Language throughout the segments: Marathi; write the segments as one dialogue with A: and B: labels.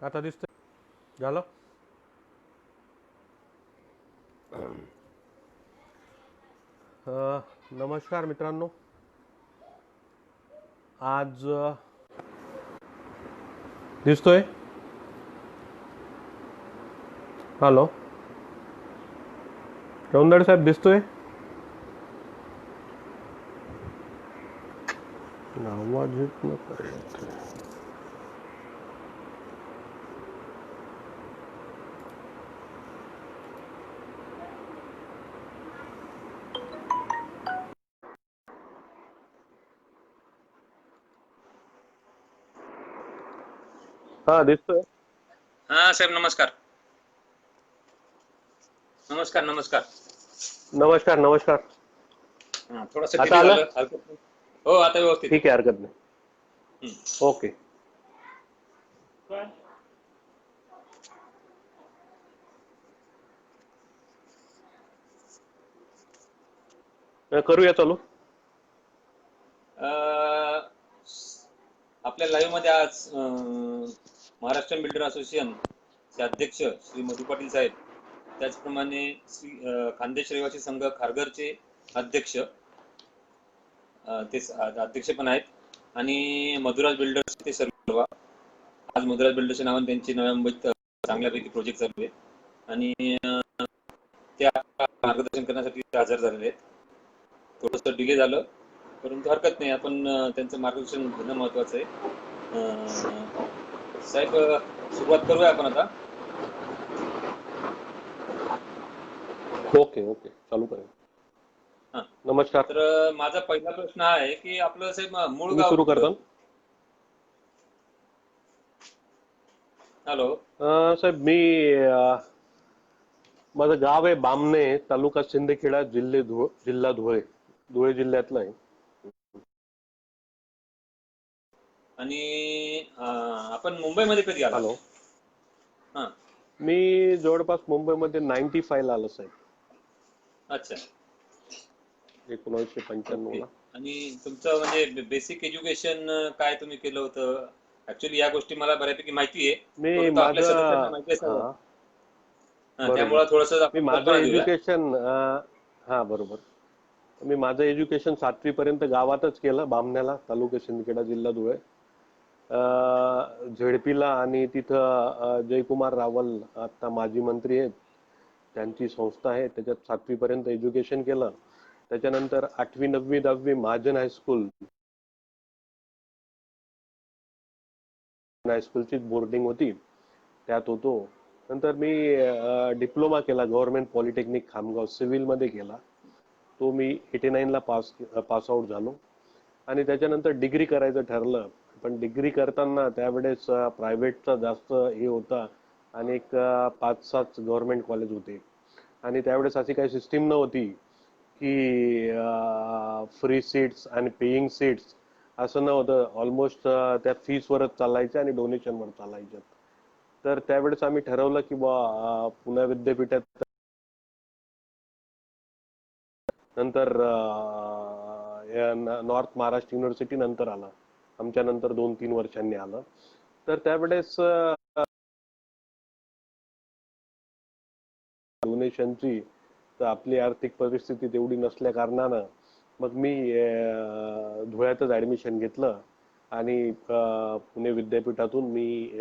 A: आता दिसतंय. झालं. नमस्कार मित्रांनो. आज दिसतोय. हॅलो रौंदड साहेब, दिसतोय? आवाज येत नाही. हा, दिसतोय.
B: हा साहेब, नमस्कार. नमस्कार नमस्कार.
A: नमस्कार नमस्कार.
B: थोडासा
A: आता
B: डिले
A: आलं?
B: झालं. हो, आता व्यवस्थित.
A: ठीक आहे, हरकत नाही. ओके. करूया चालू.
B: आपल्या लाईव्ह मध्ये आज महाराष्ट्र बिल्डर असोसिएशनचे अध्यक्ष श्री मधु पाटील साहेब, त्याचप्रमाणे श्री खानदेश रहिवासी संघ खारघरचे अध्यक्ष ते अध्यक्ष पण आहेत, आणि मधुराज बिल्डर्स ते सर्व. आज मधुराज बिल्डर्सच्या नावाने त्यांची नव्या मुंबईत चांगल्यापैकी प्रोजेक्ट चालू आहे, आणि त्या मार्गदर्शन करण्यासाठी हजर झालेले आहेत. थोडंसं डिले झालं, परंतु हरकत नाही. आपण त्यांचं मार्गदर्शन घेणं महत्वाचं आहे. साहेब, सुरुवात करूया आपण आता.
A: ओके ओके, चालू करूया. नमस्कार.
B: तर माझा पहिला प्रश्न हा आहे की आपलं साहेब मूळ
A: मी
B: गाव
A: सुरू
B: कुठलं?
A: करतो.
B: हॅलो
A: साहेब, माझं गाव आहे बामणे, तालुका शिंदखेडा, जिल्हा धुळे जिल्ह्यातला आहे.
B: आणि आपण मुंबईमध्ये कधी आला?
A: हॅलो.
B: हा,
A: मी जवळपास मुंबईमध्ये 95 ला आलो साहेब.
B: अच्छा.
A: 1995 ला.
B: आणि तुमचं म्हणजे बेसिक एज्युकेशन काय तुम्ही केलं होतं? ऍक्च्युली या गोष्टी मला बऱ्यापैकी माहिती आहे,
A: मी
B: आपल्या सदस्यांना माहिती आहे, त्यामुळे थोडस आपण
A: माझं
B: कल्पना देऊया.
A: एज्युकेशन बरोबर. मी माझं एज्युकेशन 7वी पर्यंत गावातच केलं, बामण्याला, तालुका शिंदखेडा, जिल्हा धुळे. झेडपीला, आणि तिथं जयकुमार रावल आता माजी मंत्री आहेत, त्यांची संस्था आहे, त्याच्यात 7वी पर्यंत एज्युकेशन केलं. त्याच्यानंतर 8वी 9वी 10वी महाजन हायस्कूलची बोर्डिंग होती, त्यात होतो. नंतर मी डिप्लोमा केला गव्हर्नमेंट पॉलिटेक्निक खामगाव, सिव्हिल मध्ये केला. तो मी 89 ला पास आउट झालो. आणि त्याच्यानंतर डिग्री करायचं ठरलं, पण डिग्री करताना त्यावेळेस प्रायव्हेटचा जास्त हे होता, आणि एक 5-6 गव्हर्नमेंट कॉलेज होते. आणि त्यावेळेस अशी काही सिस्टीम नव्हती की फ्री सीट्स आणि पेईंग सीट्स, असं नव्हतं. ऑलमोस्ट त्या फीसवरच चालायच्या आणि डोनेशनवर चालायच्या. तर त्यावेळेस आम्ही ठरवलं की पुणे विद्यापीठात, नंतर नॉर्थ महाराष्ट्र युनिव्हर्सिटी नंतर आला, आमच्या नंतर 2-3 वर्षांनी आलं. तर त्यावेळेस डोनेशनची तर आपली आर्थिक परिस्थिती तेवढी नसल्या कारणानं मग मी धुळ्यातच ऍडमिशन घेतलं, आणि पुणे विद्यापीठातून मी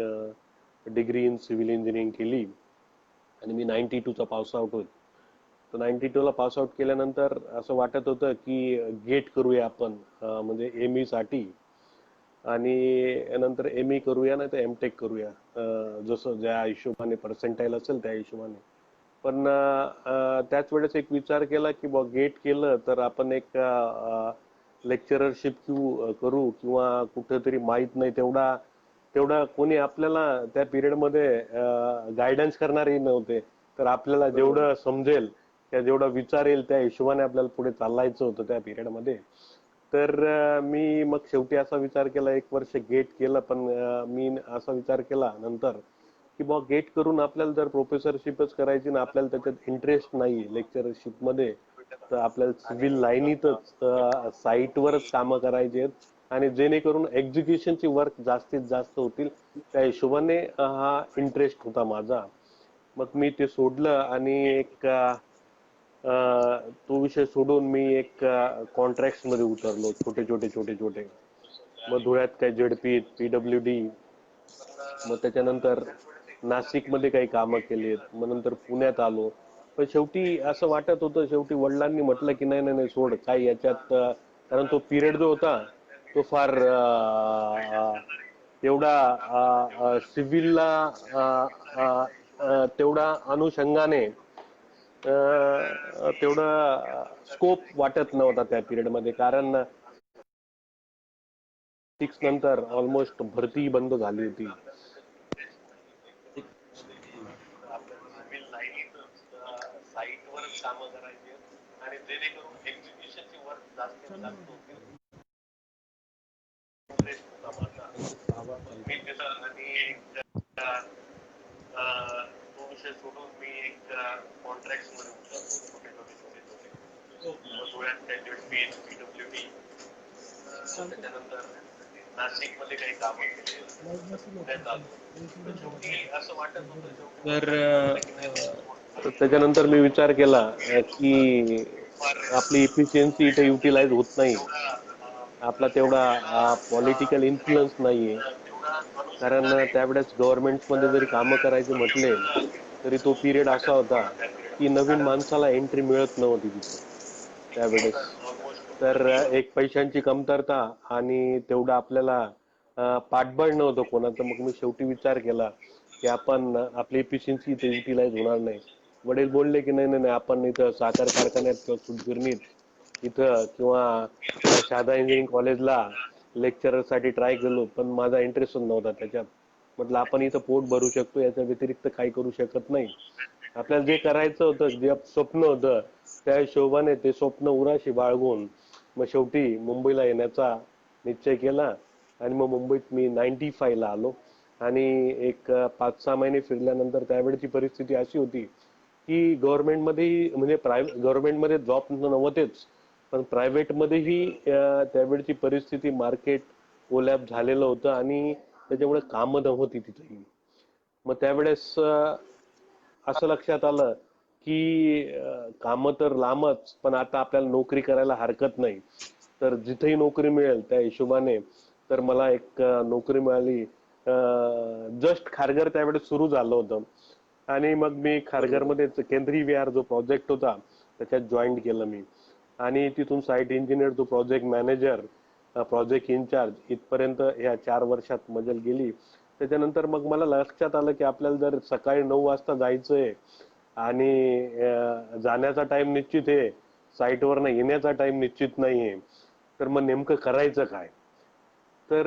A: डिग्री इन सिव्हिल इंजिनिअरिंग केली, आणि मी 92 चा पास आउट होतो. तर 92 ला पास आउट केल्यानंतर असं वाटत होतं की गेट करूया आपण, म्हणजे ME साठी, आणि नंतर ME करूया, नाही तर एमटेक करूया, जसं ज्या हिशोबाने पर्सेंटाईल असेल त्या हिशोबाने. पण त्याच वेळेस एक विचार केला की गेट केलं तर आपण एक लेक्चररशिप करू, किंवा कुठेतरी माहित नाही तेवढा कोणी आपल्याला त्या पिरियडमध्ये गायडन्स करणारही नव्हते. तर आपल्याला जेवढं समजेल, त्या जेवढा विचार येईल, त्या हिशोबाने आपल्याला पुढे चालायचं होतं त्या पिरियडमध्ये. तर मी मग शेवटी असा विचार केला, 1 वर्ष गेट केलं. पण मी असा विचार केला नंतर की गेट करून आपल्याला जर प्रोफेसरशिपच करायची ना, आपल्याला त्याच्यात इंटरेस्ट नाही लेक्चरशिप मध्ये, तर आपल्याला सिव्हिल लाईनीतच साईटवरच कामं करायची आहेत, आणि जेणेकरून एक्झिक्युशनची वर्क जास्तीत जास्त होतील त्या हिशोबाने हा इंटरेस्ट होता माझा. मग मी ते सोडलं आणि तो विषय सोडून मी एक कॉन्ट्रॅक्ट मध्ये उतरलो, छोटे छोटे. मग धुळ्यात काय झेडपी, PWD, मग त्याच्यानंतर नाशिकमध्ये काही कामं केलीत, मग नंतर पुण्यात आलो. पण शेवटी असं वाटत होतं, शेवटी वडिलांनी म्हटलं की नाही नाही नाही सोड काय याच्यात, कारण तो पिरियड जो होता तो फार तेवढा सिव्हिलला तेवढा अनुषंगाने तेवढं स्कोप वाटत नव्हता त्या पिरियड मध्ये, कारण 6 नंतर ऑलमोस्ट भरती बंद झाली होती. साईटवरच कामं करायची आणि जेणेकरून एक्झिक्युशनची वर्क जास्तीत जास्त होती. मी तिथं आणि तो विषय सोडून मी एक कॉन्ट्रॅक्ट मध्ये उतरलो, छोटे. धुळ्यात काय झेडपी, PWD, त्याच्यानंतर नाशिकमध्ये काही कामं केली, पुण्यात आलो. शेवटी असं वाटत होतं तर त्याच्यानंतर मी विचार केला की आपली इफिशियन्सी इथे युटिलाइज होत नाही, आपला तेवढा पॉलिटिकल इन्फ्लुअन्स नाहीये. कारण त्यावेळेस गव्हर्नमेंटमध्ये जरी कामं करायचे म्हटले तरी तो पिरियड असा होता की नवीन माणसाला एंट्री मिळत नव्हती तिथे त्यावेळेस. तर एक पैशांची कमतरता आणि तेवढं आपल्याला पाठबळ नव्हतं कोणाचं. मग मी शेवटी विचार केला की आपण आपली इफिशियन्सी इथे युटिलाइज होणार नाही. वडील बोलले की नाही नाही नाही, आपण इथं साखर कारखान्यात किंवा सूतगिरणीत इथं किंवा साधा इंजिनिअरिंग कॉलेजला लेक्चरर साठी ट्राय केलो, पण माझा इंटरेस्ट नव्हता त्याच्यात. म्हटलं आपण इथं पोट भरू शकतो, याच्या व्यतिरिक्त काही करू शकत नाही. आपल्याला जे करायचं होतं, जे स्वप्न होतं, त्या हिशोबाने ते स्वप्न उराशी बाळगून मग शेवटी मुंबईला येण्याचा निश्चय केला. आणि मग मुंबईत मी 95 ला आलो. आणि एक 5-6 महिने फिरल्यानंतर त्यावेळची परिस्थिती अशी होती की गव्हर्नमेंटमध्ये म्हणजे गव्हर्नमेंटमध्ये जॉब नव्हतेच, पण प्रायव्हेटमध्येही त्यावेळची परिस्थिती, मार्केट कोलॅप झालेलं होतं आणि त्याच्यामुळे कामं नव्हती तिथेही. मग त्यावेळेस असं लक्षात आलं की कामं तर लांबच, पण आता आपल्याला नोकरी करायला हरकत नाही. तर जिथेही नोकरी मिळेल त्या हिशोबाने तर मला एक नोकरी मिळाली. जस्ट खारघर त्यावेळेस सुरू झालं होतं आणि मग मी खारघरमध्ये केंद्रीय विहार जो प्रोजेक्ट होता त्याच्यात जॉईन केलं मी. आणि तिथून site engineer to project manager, project incharge इथपर्यंत या 4 वर्षात मजल गेली. त्याच्यानंतर मग मला लक्षात आलं की आपल्याला जर सकाळी 9 वाजता जायचंय आणि जाण्याचा टाइम निश्चित आहे, साईटवरनं येण्याचा टाइम निश्चित नाहीये, तर मग नेमकं करायचं काय. तर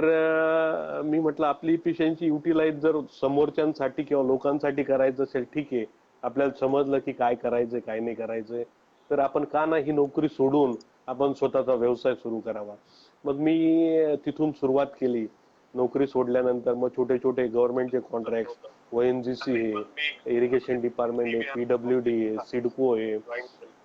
A: मी म्हटलं आपली इफिशियन्सी युटिलाइज जर समोरच्यांसाठी किंवा लोकांसाठी करायचं असेल, ठीक आहे, आपल्याला समजलं की काय करायचंय काय नाही करायचंय, तर आपण का नाही ही नोकरी सोडून आपण स्वतःचा व्यवसाय सुरू करावा. मग मी तिथून सुरुवात केली. नोकरी सोडल्यानंतर मग छोटे छोटे गव्हर्नमेंटचे कॉन्ट्रॅक्ट, ONGC आहे, इरिगेशन डिपार्टमेंट आहे, PWD आहे, सिडको आहे,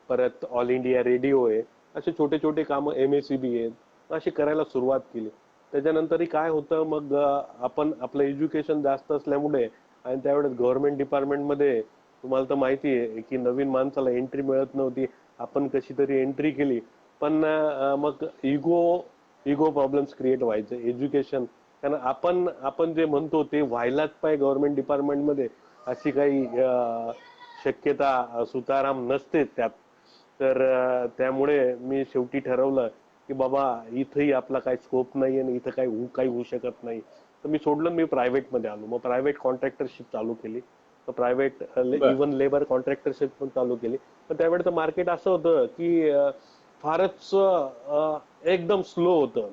A: परत ऑल इंडिया रेडिओ आहे, असे छोटे छोटे कामं MACB आहेत, अशी करायला सुरुवात केली. त्याच्यानंतरही काय होतं, मग आपण आपलं एज्युकेशन जास्त असल्यामुळे आणि त्यावेळेस गव्हर्नमेंट डिपार्टमेंटमध्ये तुम्हाला तर माहिती आहे की नवीन माणसाला एंट्री मिळत नव्हती. आपण कशी तरी एंट्री केली, पण मग इगो प्रॉब्लेम्स क्रिएट व्हायचे एज्युकेशन. कारण आपण जे म्हणतो ते व्हायलाच पाहिजे गव्हर्नमेंट डिपार्टमेंटमध्ये, अशी काही शक्यता सुताराम नसते त्यात. तर त्यामुळे मी शेवटी ठरवलं की बाबा इथंही आपला काही स्कोप नाही आणि इथं काही होऊ शकत नाही. तर मी सोडलं, मी प्रायव्हेटमध्ये आलो. मग प्रायव्हेट कॉन्ट्रॅक्टरशिप चालू केली. प्रायव्हेट
B: बर.
A: इव्हन लेबर कॉन्ट्रॅक्टरशिप पण चालू केली. पण त्यावेळेचं मार्केट असं होतं की फारच एकदम स्लो होतं.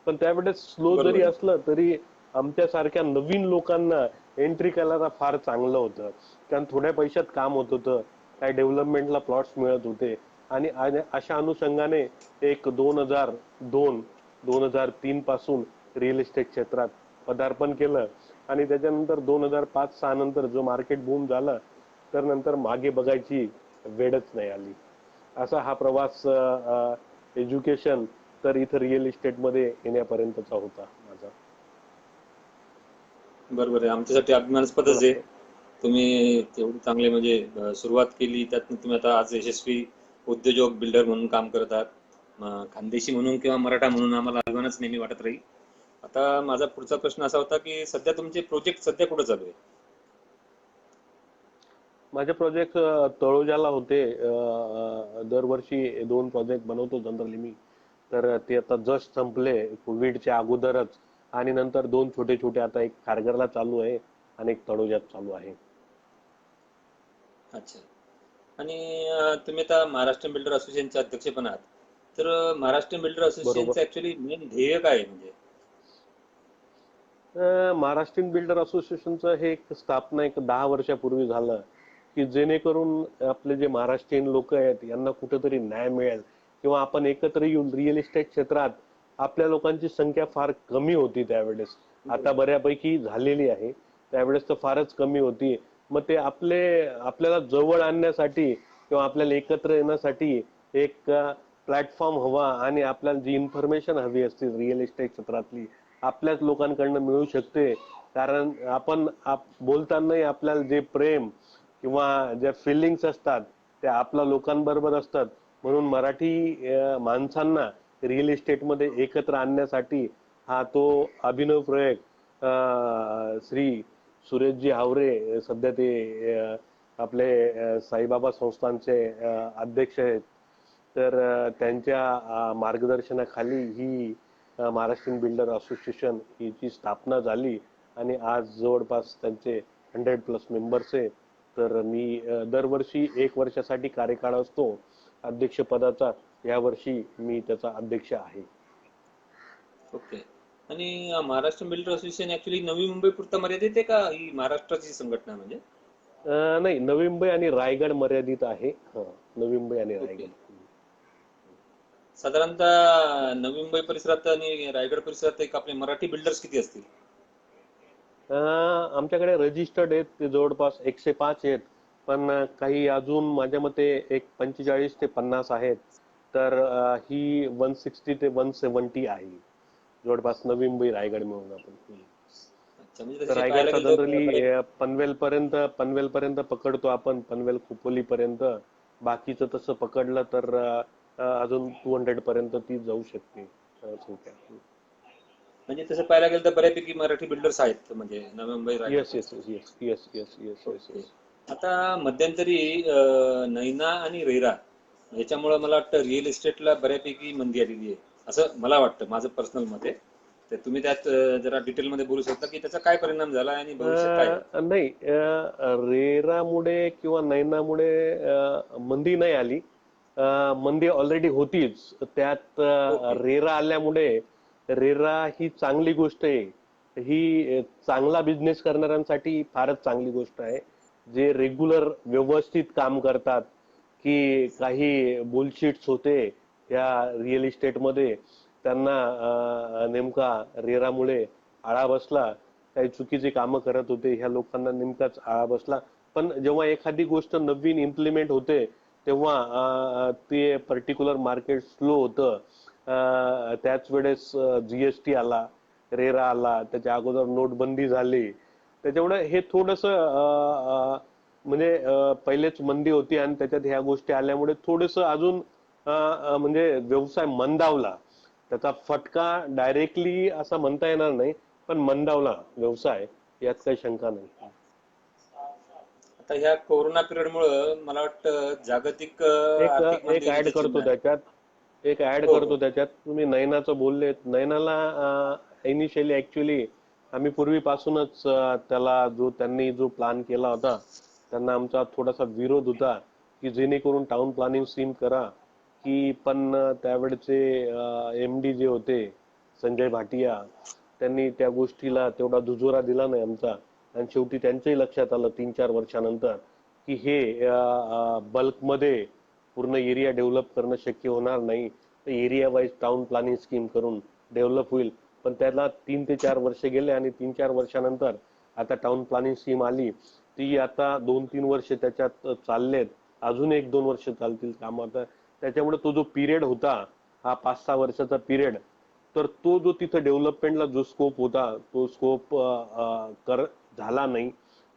A: पण त्यावेळेस स्लो जरी
B: बरोबर आहे.
A: असलं तरी आमच्यासारख्या नवीन लोकांना एंट्री करायला फार चांगलं होतं. कारण थोड्या पैशात काम होत होतं, काही डेव्हलपमेंटला प्लॉट्स मिळत होते. आणि अशा अनुषंगाने एक 2002-2003 पासून रिअल इस्टेट क्षेत्रात पदार्पण केलं. आणि त्याच्यानंतर 2005-06 नंतर जो मार्केट बूम झाला, तर नंतर मागे बघायची वेळच नाही आली. असा हा प्रवास एज्युकेशन तर इथं रिअल इस्टेटमध्ये येण्यापर्यंतचा होता माझा.
B: बरोबर आहे, आमच्यासाठी अभिमानास्पदच आहे. तुम्ही तेवढी चांगले म्हणजे सुरुवात केली, त्यातून तुम्ही आता आज यशस्वी उद्योजक बिल्डर म्हणून काम करत आहात. खानदेशी म्हणून किंवा मराठा म्हणून आम्हाला अभिमानच नेहमी वाटत राहील. आता माझा पुढचा प्रश्न असा होता की सध्या तुमचे प्रोजेक्ट सध्या कुठे चालू आहे?
A: माझे प्रोजेक्ट तळोजाला होते. दरवर्षी 2 प्रोजेक्ट बनवतो जनरली मी. तर ते आता जस्ट संपले कोविडच्या अगोदरच, आणि नंतर 2 छोटे छोटे, आता एक खारघरला चालू आहे आणि एक तळोजात चालू आहे.
B: अच्छा. आणि तुम्ही आता महाराष्ट्र बिल्डर असोसिएशनचे अध्यक्ष पण आहात. तर महाराष्ट्र बिल्डर
A: बरोबर.
B: असोसिएशनचं ऍक्च्युली मेन ध्येय काय आहे म्हणजे?
A: महाराष्ट्रीयन बिल्डर असोसिएशनचं हे एक स्थापना एक 10 वर्षापूर्वी झालं, की जेणेकरून आपले जे महाराष्ट्रीयन लोक आहेत यांना कुठेतरी न्याय मिळेल, किंवा आपण एकत्र येऊन रिअल इस्टेट क्षेत्रात, आपल्या लोकांची संख्या फार कमी होती त्यावेळेस, आता बऱ्यापैकी झालेली आहे, त्यावेळेस तर फारच कमी होती. मग ते आपल्याला जवळ आणण्यासाठी किंवा आपल्याला एकत्र येण्यासाठी एक प्लॅटफॉर्म हवा, आणि आपल्याला जी इन्फॉर्मेशन हवी असते रिअल इस्टेट क्षेत्रातली आपल्याच लोकांकडनं मिळू शकते. कारण आपण बोलतानाही आपल्याला जे प्रेम किंवा ज्या फिलिंग्स असतात त्या आपल्या लोकांबरोबर असतात. म्हणून मराठी माणसांना रिअल इस्टेटमध्ये एकत्र आणण्यासाठी हा तो अभिनव प्रयोग श्री सुरेशजी हावरे, सध्या ते आपले साईबाबा संस्थानचे अध्यक्ष आहेत. तर त्यांच्या मार्गदर्शनाखाली ही महाराष्ट्रीयन बिल्डर असोसिएशन हिची स्थापना झाली, आणि आज जवळपास त्यांचे 100+ मेंबर्स आहे. तर मी दरवर्षी 1 वर्षासाठी कार्यकाळ असतो अध्यक्षपदाचा, यावर्षी मी त्याचा अध्यक्ष आहे.
B: ओके. आणि Maharashtra builder association actually Navi Mumbai पुरता मर्यादित आहे का ही महाराष्ट्राची संघटना म्हणजे?
A: नाही, नवी मुंबई आणि रायगड मर्यादित आहे. नवी मुंबई आणि
B: ओके.
A: रायगड.
B: साधारणतः नवी मुंबई परिसरात आणि रायगड परिसरात एक आपले मराठी बिल्डर्स किती असतील?
A: आमच्याकडे रजिस्टर्ड आहेत ते जवळपास 105 आहेत, पण काही अजून माझ्या मते एक 45 ते 50 आहेत. तर ही 160 ते 170 आहे जवळपास नवी मुंबई रायगड मिळून आपण.
B: अच्छा, म्हणजे
A: तर
B: तसे पाहायला
A: रायगडचा
B: गेलं तर
A: जनरली पनवेल पर्यंत पकडतो आपण, पनवेल खोपोली पर्यंत. बाकीचं तसं पकडलं तर अजून 200 पर्यंत ती जाऊ शकते संख्या.
B: म्हणजे तसं पाहायला गेलं तर बऱ्यापैकी मराठी बिल्डर्स आहेत म्हणजे नवी मुंबई रायगड
A: येस येस
B: परिसरात.
A: Yes yes yes yes yes
B: okay.
A: Yes.
B: आता मध्यंतरी नैना आणि रेरा याच्यामुळे मला वाटतं रिअल इस्टेटला बऱ्यापैकी मंदी आलेली आहे असं मला वाटतं, माझं पर्सनल मत आहे. तर तुम्ही त्यात जरा डिटेलमध्ये बोलू शकता की त्याचा काय परिणाम झाला आणि भविष्यात काय आहे?
A: नाही, रेरामुळे किंवा नैनामुळे मंदी नाही आली. मंदी ऑलरेडी होतीच त्यात.
B: ओके.
A: रेरा आल्यामुळे, रेरा ही चांगली गोष्ट आहे. ही चांगला बिझनेस करणाऱ्यांसाठी फारच चांगली गोष्ट आहे, जे रेग्युलर व्यवस्थित काम करतात. की काही बुलशिट्स होते या रिअल इस्टेटमध्ये, त्यांना नेमका रेरामुळे आळा बसला. काही चुकीची कामं करत होते ह्या लोकांना नेमकाच आळा बसला. पण जेव्हा एखादी गोष्ट नवीन इम्प्लिमेंट होते तेव्हा ते पर्टिक्युलर मार्केट स्लो होतं. त्याच वेळेस जीएसटी आला, रेरा आला, त्याच्या अगोदर नोटबंदी झाली. त्याच्यामुळे हे थोडस म्हणजे पहिलेच मंदी होती आणि त्याच्यात ह्या गोष्टी आल्यामुळे थोडस अजून म्हणजे व्यवसाय मंदावला. त्याचा फटका डायरेक्टली असा म्हणता येणार नाही, पण मंदावला व्यवसाय, यात काही शंका नाही.
B: आता ह्या कोरोना पिरियडमुळे मला वाटतं जागतिक
A: एक
B: आर्थिक
A: एक
B: मंदी
A: ऍड
B: देखील
A: करतो
B: चिन्ह आहे.
A: त्याच्यात, एक ऍड
B: हो
A: करतो
B: हो.
A: त्याच्यात. तुम्ही नैनाचं बोलले, नैनाला इनिशियली ऍक्च्युली आम्ही पूर्वीपासूनच त्याला त्यांनी जो प्लॅन केला होता, त्यांना आमचा थोडासा विरोध होता की जेणेकरून टाउन प्लॅनिंग स्कीम करा. की पण त्यावेळेचे एमडी जे होते संजय भाटिया, त्यांनी त्या गोष्टीला तेवढा दुजोरा दिला नाही आमचा. आणि शेवटी त्यांच्याही लक्षात आलं 3-4 वर्षानंतर की हे बल्कमध्ये पूर्ण एरिया डेव्हलप करणं शक्य होणार नाही. तर area wise town planning scheme करून डेव्हलप होईल. पण त्याला 3 ते 4 वर्ष गेले, आणि 3-4 वर्षानंतर आता टाउन प्लॅनिंग स्कीम आली. ती आता 2-3 वर्ष त्याच्यात चाललेत, अजून 1-2 वर्ष चालतील काम. आता त्याच्यामुळे तो जो पिरियड होता हा 5-6 वर्षाचा पिरियड, तर तो जो तिथं डेव्हलपमेंटला जो स्कोप होता तो स्कोप झाला नाही.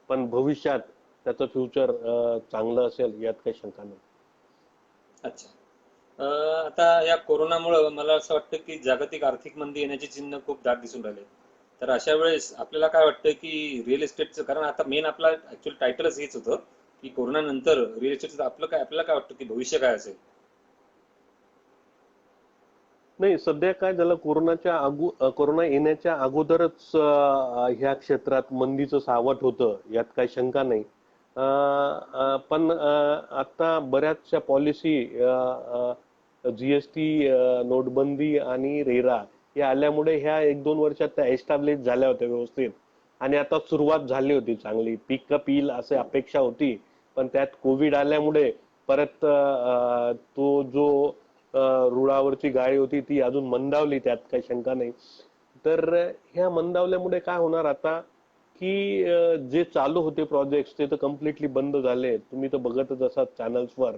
A: पण भविष्यात त्याचं फ्युचर चांगलं असेल यात काही शंका नाही.
B: अच्छा. आता या कोरोनामुळं मला असं वाटतं की जागतिक आर्थिक मंदी येण्याची चिन्ह खूप दाट दिसून राहिले. तर अशा वेळेस आपल्याला काय वाटतं की रिअल इस्टेटचं, कारण आता मेन आपला ऍक्च्युअली टायटलच हेच होतं की कोरोना नंतर रिअल इस्टेटचं आपल्याला काय वाटतं की भविष्य काय असेल?
A: नाही, सध्या काय झालं, कोरोना येण्याच्या अगोदरच ह्या क्षेत्रात मंदीचं सावट होतं यात काही शंका नाही. पण आता बऱ्याचशा पॉलिसी, जीएसटी, नोटबंदी आणि रेरा हे आल्यामुळे ह्या 1-2 वर्षात त्या एस्टॅब्लिश झाल्या होत्या व्यवस्थित. आणि आता सुरुवात झाली होती चांगली, पिकअप येईल अशी अपेक्षा होती. पण त्यात कोविड आल्यामुळे परत तो जो रुळावरची गाडी होती ती अजून मंदावली, त्यात काही शंका नाही. तर ह्या मंदावल्यामुळे काय होणार आता, की जे चालू होते प्रोजेक्ट ते तर कम्प्लिटली बंद झाले. तुम्ही तर बघतच असाल चॅनल्सवर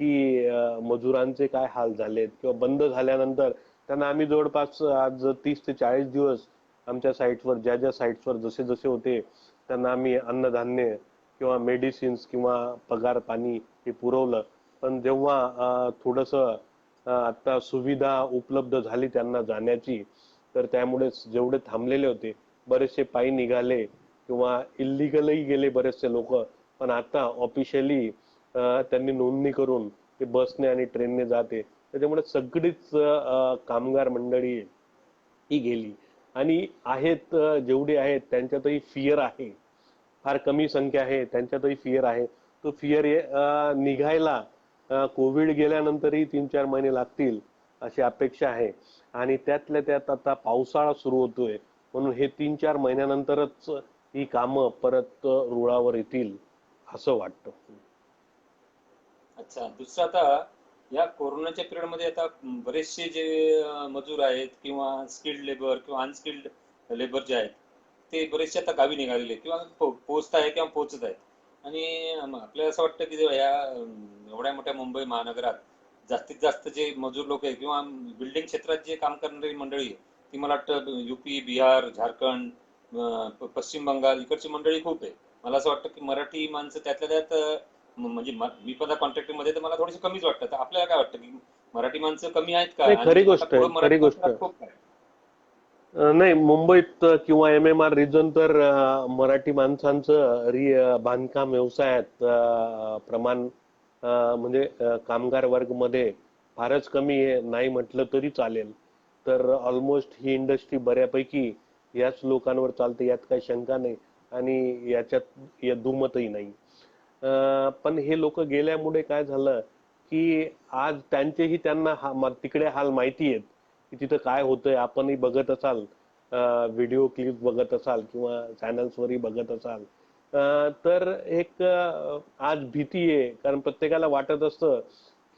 A: की मजुरांचे काय हाल झालेत, किंवा बंद झाल्यानंतर त्यांना आम्ही जवळपास आज 30 ते 40 दिवस आमच्या साईट्सवर, ज्या ज्या साईट्सवर जसे जसे होते त्यांना आम्ही अन्नधान्य किंवा मेडिसिन्स किंवा पगार पाणी हे पुरवलं. पण जेव्हा थोडंसं आता सुविधा उपलब्ध झाली त्यांना जाण्याची, तर त्यामुळे जेवढे थांबलेले होते बरेचसे पायी निघाले किंवा इल्लीगलही गेले बरेचसे लोक. पण आता ऑफिशियली त्यांनी नोंदणी करून ते बसने आणि ट्रेनने जाते. त्याच्यामुळे सगळीच कामगार मंडळी ही गेली. आणि आहेत, जेवढे आहेत त्यांच्यातही फिअर आहे. फार कमी संख्या आहे त्यांच्यातही फिअर आहे. तो फिअर निघायला कोविड गेल्यानंतरही 3-4 महिने लागतील अशी अपेक्षा आहे. आणि त्यातल्या त्यात आता पावसाळा सुरू होतोय, म्हणून हे 3-4 महिन्यानंतरच ही कामं परत रुळावर येतील असं वाटतं.
B: अच्छा. दुसरं आता या कोरोनाच्या पिरियड मध्ये आता बरेचसे जे मजूर आहेत किंवा स्किल्ड लेबर किंवा अनस्किल्ड लेबर जे आहेत ते बरेचसे आता गावी निघालेले किंवा पोहोचत आहे किंवा पोहोचत आहेत. आणि आपल्याला असं वाटतं की जेव्हा या एवढ्या मोठ्या मुंबई महानगरात जास्तीत जास्त जे मजूर लोक आहेत किंवा बिल्डिंग क्षेत्रात जे काम करणारी मंडळी आहे, ती मला वाटतं युपी, बिहार, झारखंड, पश्चिम बंगाल इकडची मंडळी खूप आहे. मला असं वाटतं की मराठी माणसं त्यातल्या त्यात म्हणजे मी पण कॉन्ट्रॅक्टर मध्ये तर मला थोडीशी कमीच वाटतं. तर आपल्याला काय वाटतं की मराठी माणसं कमी आहेत का,
A: नाही, खरी
B: आणि आता
A: गोष्ट आहे,
B: पुढे मराठी
A: खरी गोष्ट
B: माणसं
A: आहे.
B: खूप काय?
A: नाही, मुंबईत किंवा MMR रिजन तर मराठी माणसांचं बांधकाम व्यवसायात प्रमाण म्हणजे कामगार वर्ग मध्ये फारच कमी आहे, नाही म्हटलं तरी चालेल. तर ऑलमोस्ट ही इंडस्ट्री बऱ्यापैकी याच लोकांवर चालते यात काही शंका नाही. आणि याच्यात दुमतही नाही. पण हे लोक गेल्यामुळे काय झालं, की आज त्यांचेही त्यांना तिकडे हाल माहिती आहेत की तिथं काय होतंय. आपणही बघत असाल, व्हिडिओ क्लिप बघत असाल किंवा चॅनल्सवरही बघत असाल. तर एक आज भीती आहे, कारण प्रत्येकाला वाटत असतं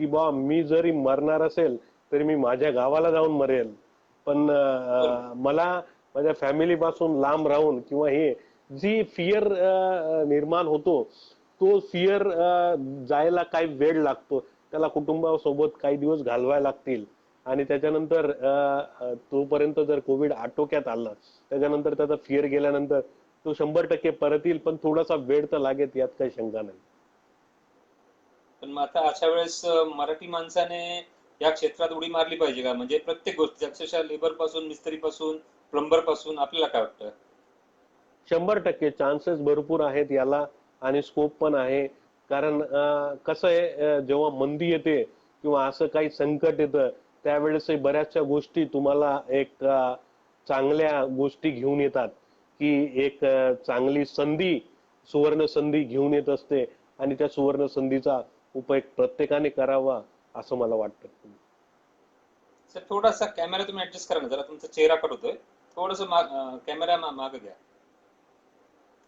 A: की बा मी जरी मरणार असेल तरी मी माझ्या गावाला जाऊन मरेल. पण
B: बरोबर.
A: मला माझ्या फॅमिली पासून लांब राहून किंवा हे जी फिअर निर्माण होतो, तो फिअर जायला काही वेळ लागतो. त्याला कुटुंबासोबत काही दिवस घालवायला लागतील. आणि त्याच्यानंतर तोपर्यंत जर कोविड आटोक्यात आलं, त्याच्यानंतर त्याचा फिअर गेल्यानंतर तो 100% परत येईल. पण थोडासा वेळ तर लागेल यात काही शंका नाही.
B: पण मग आता अशा वेळेस मराठी माणसाने या क्षेत्रात उडी मारली पाहिजे का? म्हणजे प्रत्येक गोष्टी अक्षरशः लेबर पासून, मिस्त्री पासून, प्लंबर पासून, आपल्याला काय वाटतं?
A: 100% चान्सेस भरपूर आहेत याला. आणि स्कोप पण आहे. कारण कसं आहे, जेव्हा मंदी येते किंवा असं काही संकट येतं त्यावेळेस बऱ्याचशा गोष्टी तुम्हाला एक चांगल्या गोष्टी घेऊन येतात. की एक चांगली संधी, सुवर्ण संधी घेऊन येत असते. आणि त्या सुवर्ण संधीचा उपयोग प्रत्येकाने करावा असं मला वाटतं.
B: सर थोडासा कॅमेरा तुम्ही ऍडजस्ट करा ना, जरा तुमचा चेहरा कट होतोय. थोडस कॅमेरा मागे घ्या,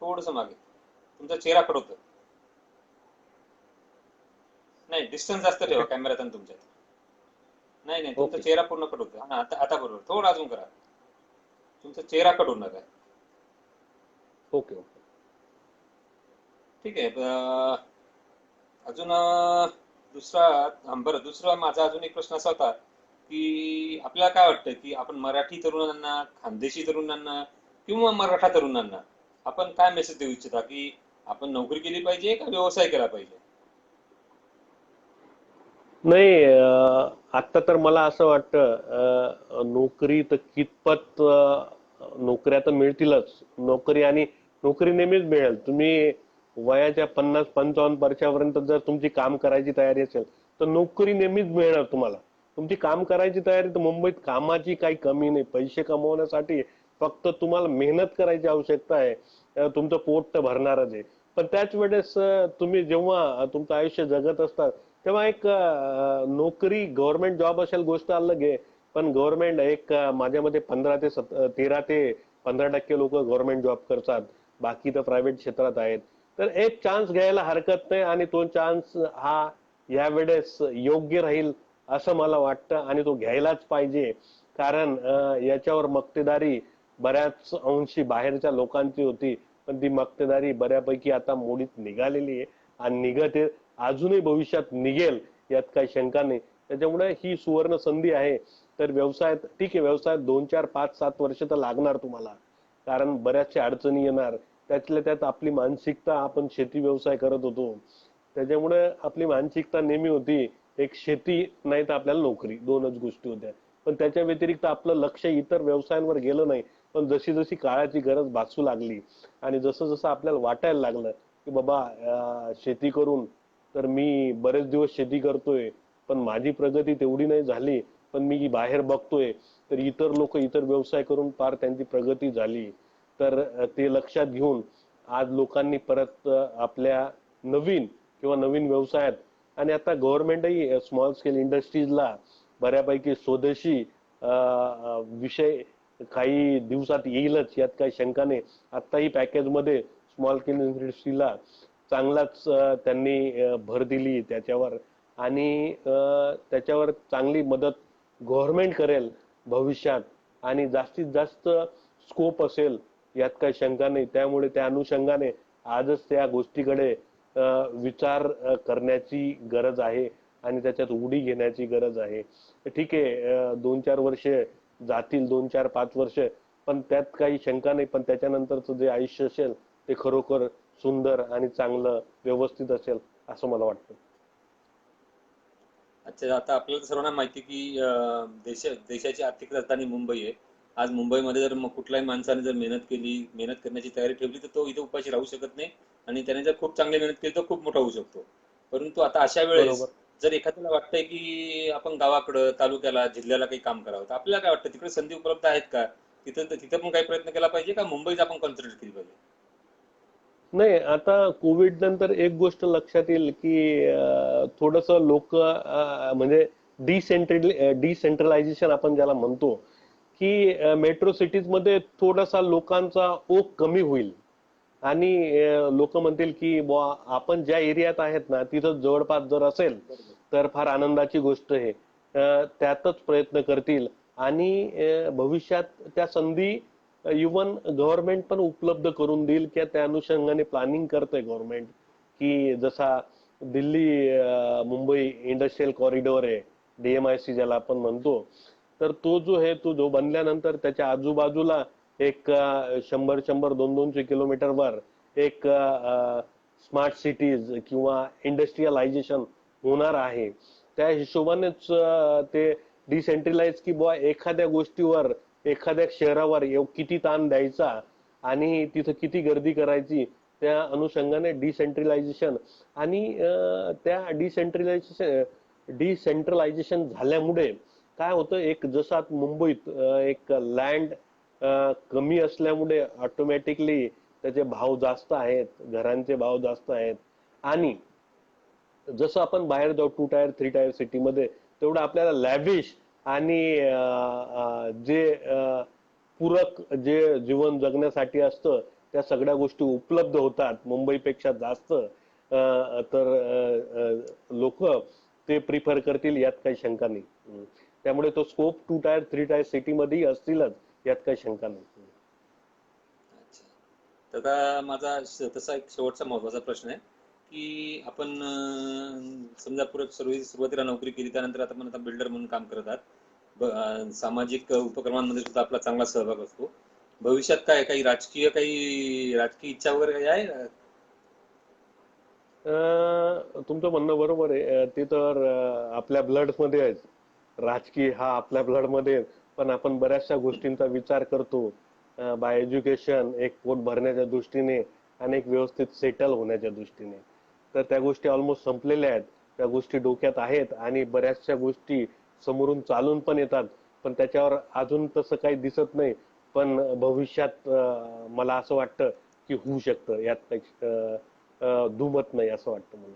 B: थोडस मागे. तुमचा चेहरा कट होतोय. नाही, डिस्टन्स जास्त ठेवा
A: ओके.
B: कॅमेऱ्यात आणि तुमच्यात. नाही नाही, तुमचा
A: ओके.
B: चेहरा पूर्ण कट होतोय. हा, आता बरोबर. थोडं अजून करा. तुमचा चेहरा कट होणार आहे.
A: ओके. ओके.
B: ठीक आहे. अजून दुसरा बरं, दुसरा माझा अजून एक प्रश्न असा होता की आपल्याला काय वाटतं की आपण मराठी तरुणांना, खानदेशी तरुणांना किंवा मराठा तरुणांना आपण काय मेसेज देऊ इच्छिता की आपण नोकरी केली पाहिजे का व्यवसाय केला पाहिजे?
A: नाही, आता तर मला असं वाटतं, नोकरी तर कितपत, नोकऱ्या तर मिळतीलच. नोकरी आणि नोकरी नेहमीच मिळेल. तुम्ही वयाच्या 50-55 वर्षापर्यंत जर तुमची काम करायची तयारी असेल तर नोकरी नेहमीच मिळणार तुम्हाला. तुमची काम करायची तयारी, तर मुंबईत कामाची काही कमी नाही. पैसे कमवण्यासाठी फक्त तुम्हाला मेहनत करायची आवश्यकता आहे. तुमचं पोट तर भरणारच आहे. पण त्याच वेळेस तुम्ही जेव्हा तुमचं आयुष्य जगत असतात तेव्हा एक नोकरी, गव्हर्नमेंट जॉब असेल गोष्ट अलग आहे. पण गव्हर्नमेंट एक, माझ्या मते 13 ते 15% लोक गव्हर्नमेंट जॉब करतात. बाकी तर प्रायव्हेट क्षेत्रात आहेत. तर एक चान्स घ्यायला हरकत नाही आणि तो चान्स हा यावेळेस योग्य राहील असं मला वाटतं आणि तो घ्यायलाच पाहिजे. कारण याच्यावर मक्तेदारी बऱ्याच अंशी बाहेरच्या लोकांची होती, पण ती मक्तेदारी बऱ्यापैकी आता मोडीत निघालेली आहे आणि निघत आहे. अजूनही भविष्यात निघेल यात काही शंका नाही. त्याच्यामुळे ही सुवर्ण संधी आहे. तर व्यवसायात ठीक आहे, व्यवसायात 2-4-5-7 वर्ष तर लागणार तुम्हाला, कारण बऱ्याचशा अडचणी येणार. त्यातल्या त्यात आपली मानसिकता, आपण शेती व्यवसाय करत होतो त्याच्यामुळे आपली मानसिकता नेहमी होती एक शेती नाही तर आपल्याला नोकरी, दोनच गोष्टी होत्या. पण त्याच्या व्यतिरिक्त आपलं लक्ष इतर व्यवसायांवर गेलं नाही. पण जशी जशी काळाची गरज भासू लागली आणि जसं जसं आपल्याला वाटायला लागलं की बाबा, शेती करून तर मी बरेच दिवस शेती करतोय पण माझी प्रगती तेवढी नाही झाली, पण मी बाहेर बघतोय तर इतर लोक इतर व्यवसाय करून फार त्यांची प्रगती झाली. तर ते लक्षात घेऊन आज लोकांनी परत आपल्या नवीन किंवा नवीन व्यवसायात, आणि आता गव्हर्नमेंटही स्मॉल स्केल इंडस्ट्रीजला बऱ्यापैकी स्वदेशी विषय काही दिवसात येईलच यात काही शंका नाही. आताही पॅकेजमध्ये स्मॉल स्केल इंडस्ट्रीला चांगलाच त्यांनी भर दिली त्याच्यावर आणि त्याच्यावर चांगली मदत गव्हर्नमेंट करेल भविष्यात आणि जास्तीत जास्त स्कोप असेल यात काही शंका नाही. त्यामुळे त्या अनुषंगाने आजच त्या गोष्टीकडे विचार करण्याची गरज आहे आणि त्याच्यात उडी घेण्याची गरज आहे. ठीक आहे, 2-4 वर्ष जातील, 2-4-5 वर्ष, पण त्यात काही शंका नाही. पण त्याच्यानंतरचं जे आयुष्य असेल ते खरोखर सुंदर आणि चांगलं व्यवस्थित असेल असं मला वाटतं.
B: अच्छा, आता आपल्याला सर्वांना माहिती की देशाची आर्थिक राजधानी मुंबई आहे. आज मुंबईमध्ये जर मग कुठल्याही माणसाने जर मेहनत केली, मेहनत करण्याची तयारी ठेवली तर तो इथे उपाशी राहू शकत नाही आणि त्याने जर खूप चांगली मेहनत केली तर खूप मोठा होऊ शकतो. परंतु आता अशा वेळेस
A: बरोबर.
B: जर एखाद्याला वाटतंय की आपण गावाकडं, तालुक्याला, जिल्ह्याला काही काम करावं, तर आपल्याला काय वाटतं तिकडे संधी उपलब्ध आहेत का? तिथं पण काही प्रयत्न केला पाहिजे का मुंबईच आपण कॉन्सन्ट्रेट केली पाहिजे?
A: नाही, आता कोविड नंतर एक गोष्ट लक्षात येईल की थोडस लोक, म्हणजे डिसेंट्रलायझेशन आपण ज्याला म्हणतो, की मेट्रो सिटीज मध्ये थोडासा लोकांचा ओघ कमी होईल आणि लोक म्हणतील की बुवा आपण ज्या एरियात आहेत ना तिथं जवळपास जर असेल
B: बरोबर.
A: तर फार आनंदाची गोष्ट आहे. त्यातच प्रयत्न करतील आणि भविष्यात त्या संधी इवन गव्हर्नमेंट पण उपलब्ध करून देईल किंवा त्या अनुषंगाने प्लॅनिंग करतंय गव्हर्नमेंट, की जसा दिल्ली मुंबई इंडस्ट्रियल कॉरिडॉर आहे, DMIC ज्याला आपण म्हणतो, तर तो जो आहे तो जो बनल्यानंतर त्याच्या आजूबाजूला एक 100-100, 200 किलोमीटरवर एक स्मार्ट सिटीज किंवा इंडस्ट्रियलायझेशन होणार आहे. त्या हिशोबानेच ते डिसेंट्रलाइज, की बुवा एखाद्या गोष्टीवर, एखाद्या शहरावर किती ताण द्यायचा आणि तिथं किती गर्दी करायची, त्या अनुषंगाने डिसेंट्रलायझेशन आणि त्या डिसेंट्रलायझेशन झाल्यामुळे काय होतं, एक जसं आता मुंबईत एक लँड कमी असल्यामुळे ऑटोमॅटिकली त्याचे भाव जास्त आहेत, घरांचे भाव जास्त आहेत आणि जसं आपण बाहेर जाऊ 2 टायर 3 टायर सिटीमध्ये, तेवढं आपल्याला लॅविश आणि जे पूरक जे जीवन जगण्यासाठी असतं त्या सगळ्या गोष्टी उपलब्ध होतात मुंबईपेक्षा जास्त. तर लोक ते प्रिफर करतील यात काही शंका नाही. त्यामुळे तो स्कोप 2 टायर 3 टायर सिटीमध्येही असतीलच यात काही शंका नाही.
B: अच्छा. तर आता माझा तसा एक शेवटचा महत्वाचा प्रश्न आहे की आपण समजा सुरुवातीला नोकरी केली त्यानंतर आता बिल्डर म्हणून काम करत आहात. सामाजिक उपक्रमांमध्ये सुद्धा आपला चांगला सहभाग असतो. भविष्यात काही राजकीय इच्छा वगैरे काही आहे?
A: तुमचं म्हणणं बरोबर आहे. ते तर आपल्या ब्लड मध्ये आहे. राजकीय हा आपल्या ब्लड मध्ये आहे. पण आपण बऱ्याचशा गोष्टींचा विचार करतो. बाय एज्युकेशन, एक पोट भरण्याच्या दृष्टीने आणि एक व्यवस्थित सेटल होण्याच्या दृष्टीने. तर त्या गोष्टी ऑलमोस्ट संपलेल्या आहेत. त्या गोष्टी डोक्यात आहेत आणि बऱ्याचशा गोष्टी समोरून चालून पण येतात. पण त्याच्यावर अजून तसं काही दिसत नाही. पण भविष्यात मला असं वाटतं की होऊ शकतं. यात काही दुमत नाही असं वाटतं मला.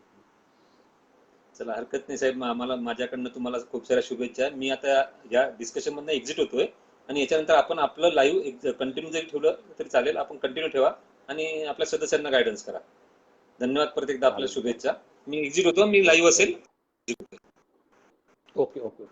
B: चला, हरकत नाही साहेब. आम्हाला माझ्याकडनं तुम्हाला खूप साऱ्या शुभेच्छा. मी आता या डिस्कशन मधनं एक्झिट होतोय आणि याच्यानंतर आपण आपलं लाईव्ह कंटिन्यू जरी ठेवलं तरी चालेल. आपण कंटिन्यू ठेवा आणि आपल्या सदस्यांना गायडन्स करा. धन्यवाद. परत एकदा आपल्या शुभेच्छा. मी एक्झिट होतो. मी लाईव्ह असेल.
A: Okay okay.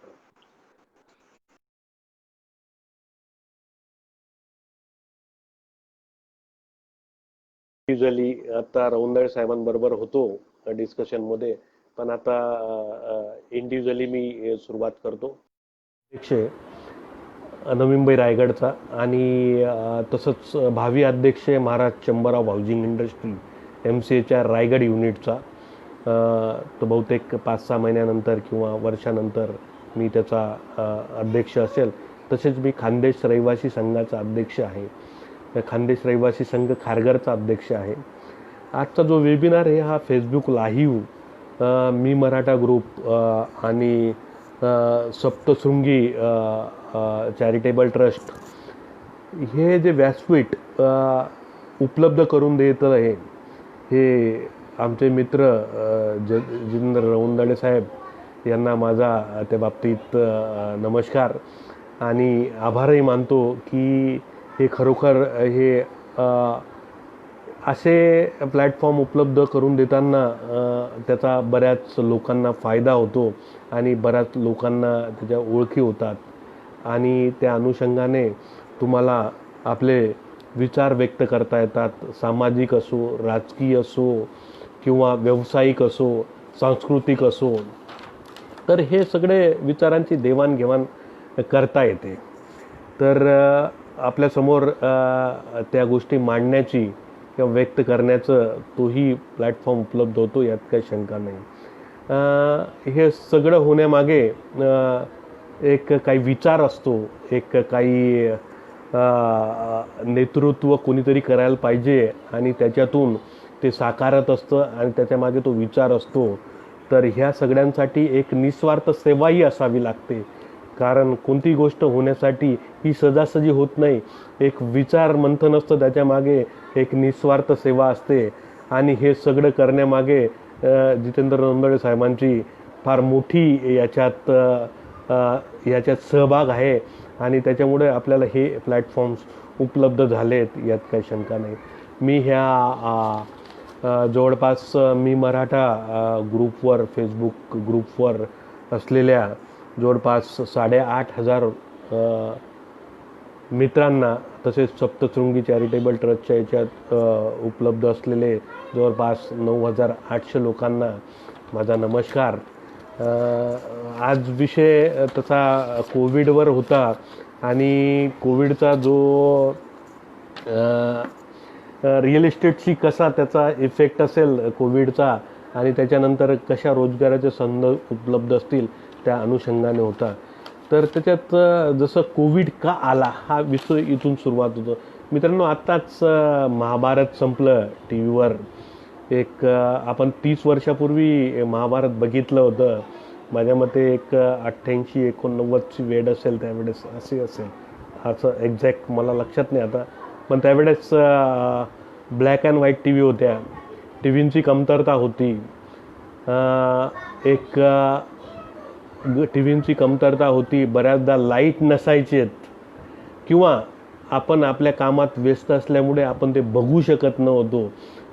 A: युजली आता रौंदळे साहेबांबरोबर होतो डिस्कशन मध्ये, पण आता इंडिव्हिज्युअली मी सुरुवात करतो. अध्यक्ष नवीमुंबई रायगडचा आणि तसंच भावी अध्यक्ष महाराज चंबरराव हाऊसिंग इंडस्ट्री MCAच्या रायगड युनिटचा. तो बहुतेक 5-6 महिन्यानंतर किंवा वर्षानंतर मी त्याचा अध्यक्ष असेल. तसेच मी खानदेश रहिवासी संघाचा अध्यक्ष आहे. खानदेश रहिवासी संघ खारघरचा अध्यक्ष आहे. आजचा जो वेबिनार आहे हा फेसबुक लाईव्ह मी मराठा ग्रुप आणि सप्तशृंगी चॅरिटेबल ट्रस्ट हे जे व्यासपीठ उपलब्ध करून देत आहे, हे आमचे मित्र जितेंद्र रौंदळे साहेब यांना माझा त्या बाबतीत नमस्कार आणि आभारही मानतो की हे खरोखर हे असे प्लॅटफॉर्म उपलब्ध करून देताना त्याचा बऱ्याच लोकांना फायदा होतो आणि बऱ्याच लोकांना त्याच्या ओळखी होतात आणि त्या अनुषंगाने तुम्हाला आपले विचार व्यक्त करता येतात. सामाजिक असो, राजकीय असो किंवा व्यावसायिक असो, सांस्कृतिक असो, तर हे सगळे विचारांची देवाणघेवाण करता येते. तर आपल्यासमोर त्या गोष्टी मांडण्याची किंवा व्यक्त करण्याचं तोही प्लॅटफॉर्म उपलब्ध होतो, यात काही शंका नाही. हे सगळं होण्यामागे एक काही विचार असतो, एक काही नेतृत्व कोणीतरी करायला पाहिजे आणि त्याच्यातून ते साकारत असतं आणि त्याच्यामागे तो विचार असतो. तर ह्या सगळ्यांसाठी एक निस्वार्थ सेवाही असावी लागते, कारण कोणती गोष्ट होण्यासाठी ही सहजासहजी होत नाही. एक विचार मंथन असतं, त्याच्यामागे एक निस्वार्थ सेवा असते आणि हे सगळं करण्यामागे जितेंद्र रौंदळे साहेबांची फार मोठी याच्यात सहभाग आहे आणि त्याच्यामुळे आपल्याला हे प्लॅटफॉर्म्स उपलब्ध झालेत, यात काही शंका नाही. मी ह्या जवळपास मी मराठा ग्रुपवर, फेसबुक ग्रुपवर असलेल्या जवळपास 8,500 मित्रांना, तसेच सप्तशृंगी चॅरिटेबल ट्रस्टच्या याच्यात उपलब्ध असलेले जवळपास 9,800 लोकांना माझा नमस्कार. आज विषय तसा कोविडवर होता आणि कोविडचा जो रिअल इस्टेटशी कसा त्याचा इफेक्ट असेल कोविडचा आणि त्याच्यानंतर कशा रोजगाराचे संधी उपलब्ध असतील त्या अनुषंगाने होता. तर त्याच्यात जसं कोविड का आला हा विषय इथून सुरुवात होतो. मित्रांनो, आत्ताच महाभारत संपलं टी व्हीवर. एक आपण 30 वर्षापूर्वी महाभारत बघितलं होतं. माझ्या मते एक 88-89ची वेळ असेल त्यावेळेस, असे असेल, असं एक्झॅक्ट मला लक्षात नाही आता. पण त्यावेळेस black and white T V होत्या, टी व्हींची कमतरता होती. एक टी व्हींची कमतरता होती, बऱ्याचदा लाईट नसायचेत किंवा आपण आपल्या कामात व्यस्त असल्यामुळे आपण ते बघू शकत नव्हतो.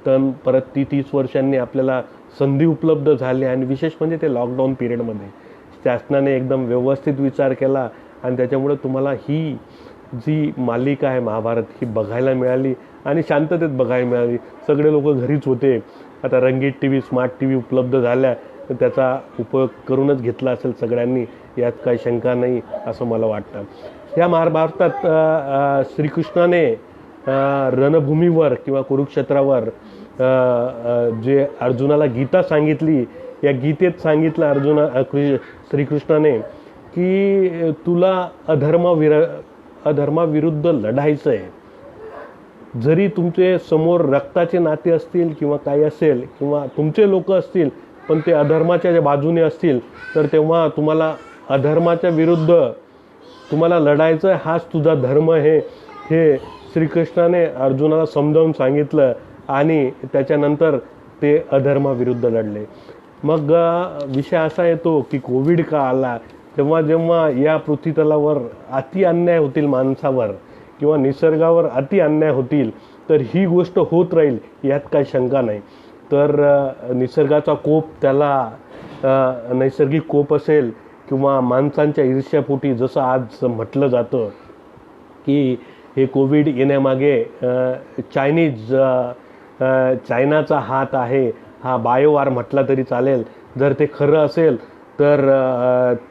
A: तर परत 30 वर्षांनी आपल्याला संधी उपलब्ध झाली आणि विशेष म्हणजे ते लॉकडाऊन पिरियडमध्ये शासनाने एकदम व्यवस्थित विचार केला आणि त्याच्यामुळे तुम्हाला ही जी मालिका आहे महाभारत ही बघायला मिळाली आणि शांततेत बघायला मिळाली. सगळे लोक घरीच होते. आता रंगीत T V, smart T V उपलब्ध झाल्या त्याचा उपयोग करूनच घेतला असेल सगळ्यांनी, यात काही शंका नाही असं मला वाटतं. या महाभारतात श्रीकृष्णाने रणभूमीवर किंवा कुरुक्षेत्रावर जे अर्जुनाला गीता सांगितली, या गीतेत सांगितलं श्रीकृष्णाने की तुला अधर्माविरुद्ध लढायचं आहे. जरी तुमचे समोर रक्ताचे नाते असतील किंवा काही असेल किंवा तुमचे लोक असतील, पण ते अधर्माच्या ज्या बाजूने असतील, तर तेव्हा तुम्हाला अधर्माच्या विरुद्ध तुम्हाला लढायचं आहे, हाच तुझा धर्म आहे, हे श्रीकृष्णाने अर्जुनाला समजावून सांगितलं आणि त्याच्यानंतर ते अधर्माविरुद्ध लढले. मग विषय असा येतो की कोविड का आला, जेव्हा जेव्हा या पृथ्वीतलावर अति अन्याय होतील माणसावर किंवा निसर्गावर अति अन्याय होतील, तर ही गोष्ट होत राहील, यात काही शंका नाही. तर निसर्गाचा कोप, त्याला नैसर्गिक कोप असेल किंवा माणसांच्या ईर्ष्यापोटी, जसं आज म्हटलं जातं की हे कोविड येण्यामागे चायनाचा हात आहे, हा बायोवार म्हटला तरी चालेल. जर ते खरं असेल तर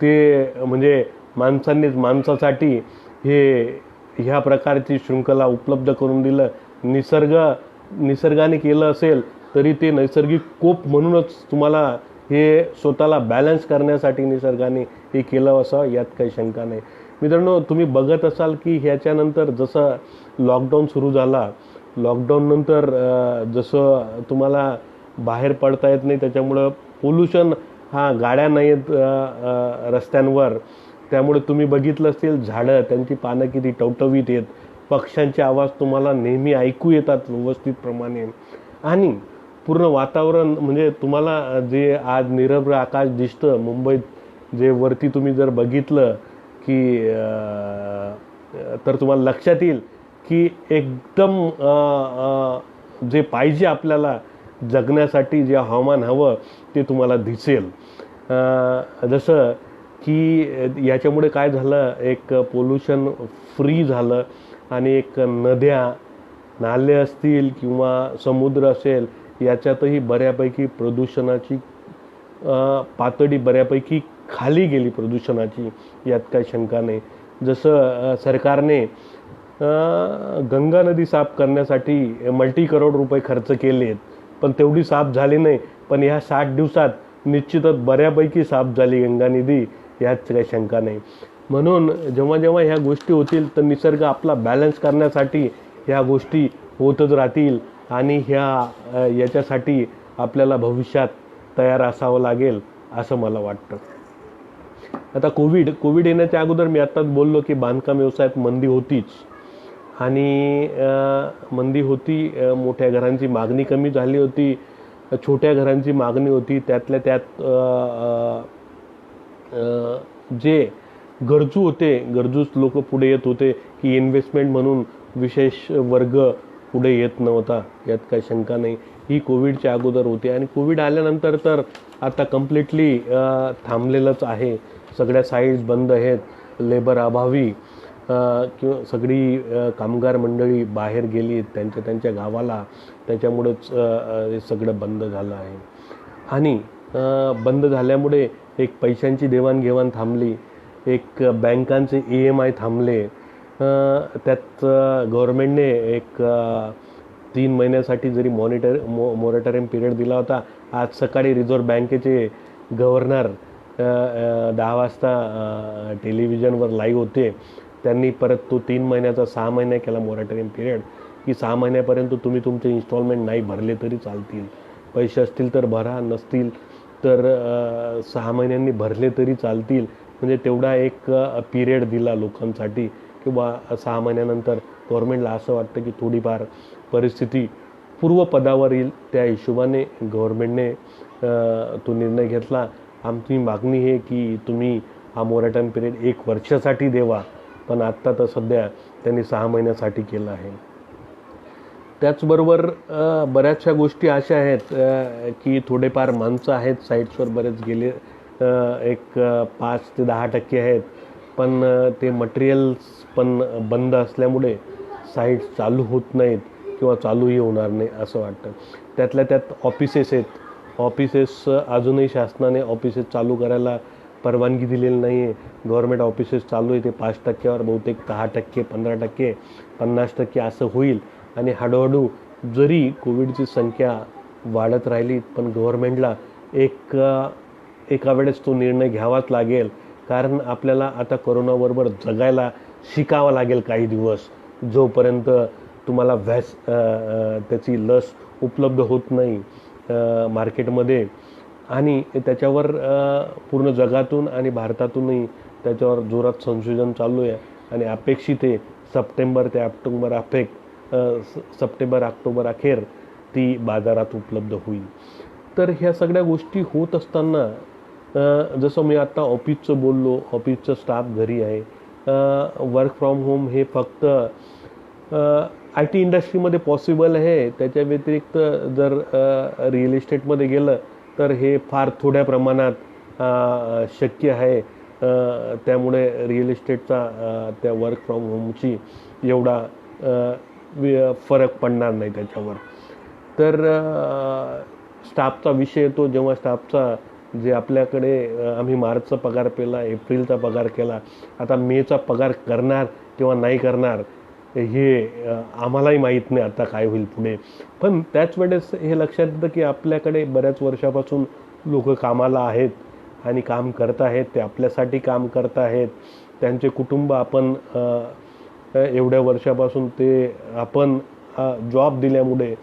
A: ते म्हणजे माणसांनीच माणसासाठी ह्या प्रकारची शृंखला उपलब्ध करून दिलं. निसर्गाने केलं असेल तरी ते नैसर्गिक कोप म्हणूनच तुम्हाला हे स्वतःला बॅलन्स करण्यासाठी निसर्गाने हे केलं असं, यात काही शंका नाही. मित्रांनो, तुम्ही बघत असाल की ह्याच्यानंतर जसं लॉकडाऊन सुरू झाला, लॉकडाऊननंतर जसं तुम्हाला बाहेर पडता येत नाही, त्याच्यामुळं पोल्युशन, हा गाड्या नाही आहेत रस्त्यांवर, त्यामुळे तुम्ही बघितलं असतील झाडं, त्यांची पानं किती टवटवीत आहेत, पक्ष्यांचे आवाज तुम्हाला नेहमी ऐकू येतात व्यवस्थितप्रमाणे, आणि पूर्ण वातावरण म्हणजे तुम्हाला जे आज निरभ्र आकाश दिसतं मुंबईत, जे वरती तुम्ही जर बघितलं की तर तुम्हाला लक्षात येईल की एकदम जे पाहिजे आपल्याला जगण्यासाठी, जे हवामान हवं ते तुम्हाला दिसेल. जसं की याच्यामुळे काय झालं, एक पोल्युशन फ्री झालं आणि एक नद्या, नाले असतील किंवा समुद्र असेल, याच्यातही बऱ्यापैकी प्रदूषणाची पातळी बऱ्यापैकी खाली गेली प्रदूषणाची, यात काही शंका नाही. जसं सरकारने गंगा नदी साफ करण्यासाठी मल्टी-करोड रुपये खर्च केलेत, पण तेवढी साफ झाली नाही. पण ह्या 60 दिवसात निश्चितच बऱ्यापैकी साफ झाली गंगा नदी, यात काही शंका नाही. म्हणून जेव्हा जेव्हा ह्या गोष्टी होतील, तर निसर्ग आपला बॅलन्स करण्यासाठी ह्या गोष्टी होतच राहतील आणि याच्यासाठी आपल्याला भविष्यात तयार असावं लागेल असं मला वाटतं. आता कोविड येण्याच्या अगोदर मी आत्ताच बोललो की बांधकाम व्यवसायात मंदी होतीच, आणि मंदी होती, मोठ्या घरांची मागणी कमी झाली होती, छोट्या घरांची मागणी होती. त्यातल्या त्यात जे गरजू लोक पुढे येत होते की इन्व्हेस्टमेंट म्हणून विशेष वर्ग पुढे येत नव्हता, यात काही शंका नाही. ही कोविडच्या अगोदर होती आणि कोविड आल्यानंतर तर आता कम्प्लिटली थांबलेलंच आहे. सगळ्या साईट्स बंद आहेत, लेबर अभावी किंवा सगळी कामगार मंडळी बाहेर गेली त्यांच्या गावाला, त्याच्यामुळेच हे सगळं बंद झालं आहे. आणि बंद झाल्यामुळे एक पैशांची देवाणघेवाण थांबली, एक बँकांचे EMI थांबले. त्यात गव्हर्मेंटने एक 3 महिन्यासाठी जरी मॉनिटरिंग पिरियड दिला होता. आज सकाळी रिझर्व्ह बँकेचे गव्हर्नर 10 वाजता टेलिव्हिजनवर लाईव्ह होते. त्यांनी परत तो 3 महिन्याचा 6 महिने केला मॉनिटरिंग पिरियड, की 6 महिन्यापर्यंत तुम्ही तुमचे इन्स्टॉलमेंट नाही भरले तरी चालतील. पैसे असतील तर भरा, नसतील तर 6 महिन्यांनी भरले तरी चालतील. म्हणजे तेवढा एक पिरियड दिला लोकांसाठी, किंवा 6 महिन्यानंतर गव्हर्मेंटला असं वाटतं की थोडीफार परिस्थिती पूर्वपदावर येईल, त्या हिशोबाने गव्हर्मेंटने तो निर्णय घेतला. आमची मागणी आहे की तुम्ही हा मोरेटॉरियम पिरियड 1 वर्षासाठी द्यावा, पण आत्ता तर सध्या त्यांनी 6 महिन्यासाठी केलं आहे. त्याचबरोबर बऱ्याचशा गोष्टी अशा आहेत की थोडेफार माणसं आहेत साईट्सवर बरेच गेले, एक 5 ते 10% आहेत, पण ते मटेरियल्स पण बंद असल्यामुळे साईट्स चालू होत नाहीत किंवा चालूही होणार नाही असं वाटतं. त्यातल्या त्यात ऑफिसेस आहेत, ऑफिसेस अजूनही शासनाने ऑफिसेस चालू करायला परवानगी दिलेली नाही आहे. गव्हर्मेंट ऑफिसेस चालू आहे ते 5%वर, बहुतेक 10%, 15%, 50% असं होईल. आणि हळूहळू जरी कोविडची संख्या वाढत राहिली पण गव्हर्मेंटला एका वेळेस तो निर्णय घ्यावाच लागेल. कारण आपल्याला आता कोरोनाबरोबर जगायला शिकावं लागेल काही दिवस, जोपर्यंत तुम्हाला त्याची लस उपलब्ध होत नाही मार्केटमध्ये. आणि त्याच्यावर पूर्ण जगातून आणि भारतातूनही त्याच्यावर जोरात संशोधन चालू आहे. आणि अपेक्षित आहे सप्टेंबर ऑक्टोबर अखेर ती बाजारात उपलब्ध होईल. तर ह्या सगळ्या गोष्टी होत असताना जसं मी आत्ता ऑफिसचं बोललो, ऑफिसचं स्टाफ घरी आहे. वर्क फ्रॉम होम हे फक्त आय टी इंडस्ट्रीमध्ये पॉसिबल आहे. त्याच्या व्यतिरिक्त जर रिअल इस्टेटमध्ये गेलं तर हे फार थोड्या प्रमाणात शक्य आहे. त्यामुळे रिअल इस्टेटचा त्या वर्क फ्रॉम होमची एवढा फरक पडणार नाही त्याच्यावर. तर स्टाफचा विषय येतो. जेव्हा स्टाफचा जे आपल्याकडे आम्ही मार्चचा पगार केला, एप्रिलचा पगार केला, आता मेचा पगार करणार किंवा नाही करणार हे आम्हालाही माहीत नाही आता काय होईल पुढे. पण त्याच वेळेस हे लक्षात येतं की आपल्याकडे बऱ्याच वर्षापासून लोक कामाला आहेत आणि काम करत आहेत. ते आपल्यासाठी काम करत आहेत. त्यांचे कुटुंब आपण एवढ्या वर्षापासून आपण जॉब दिल्यामुळे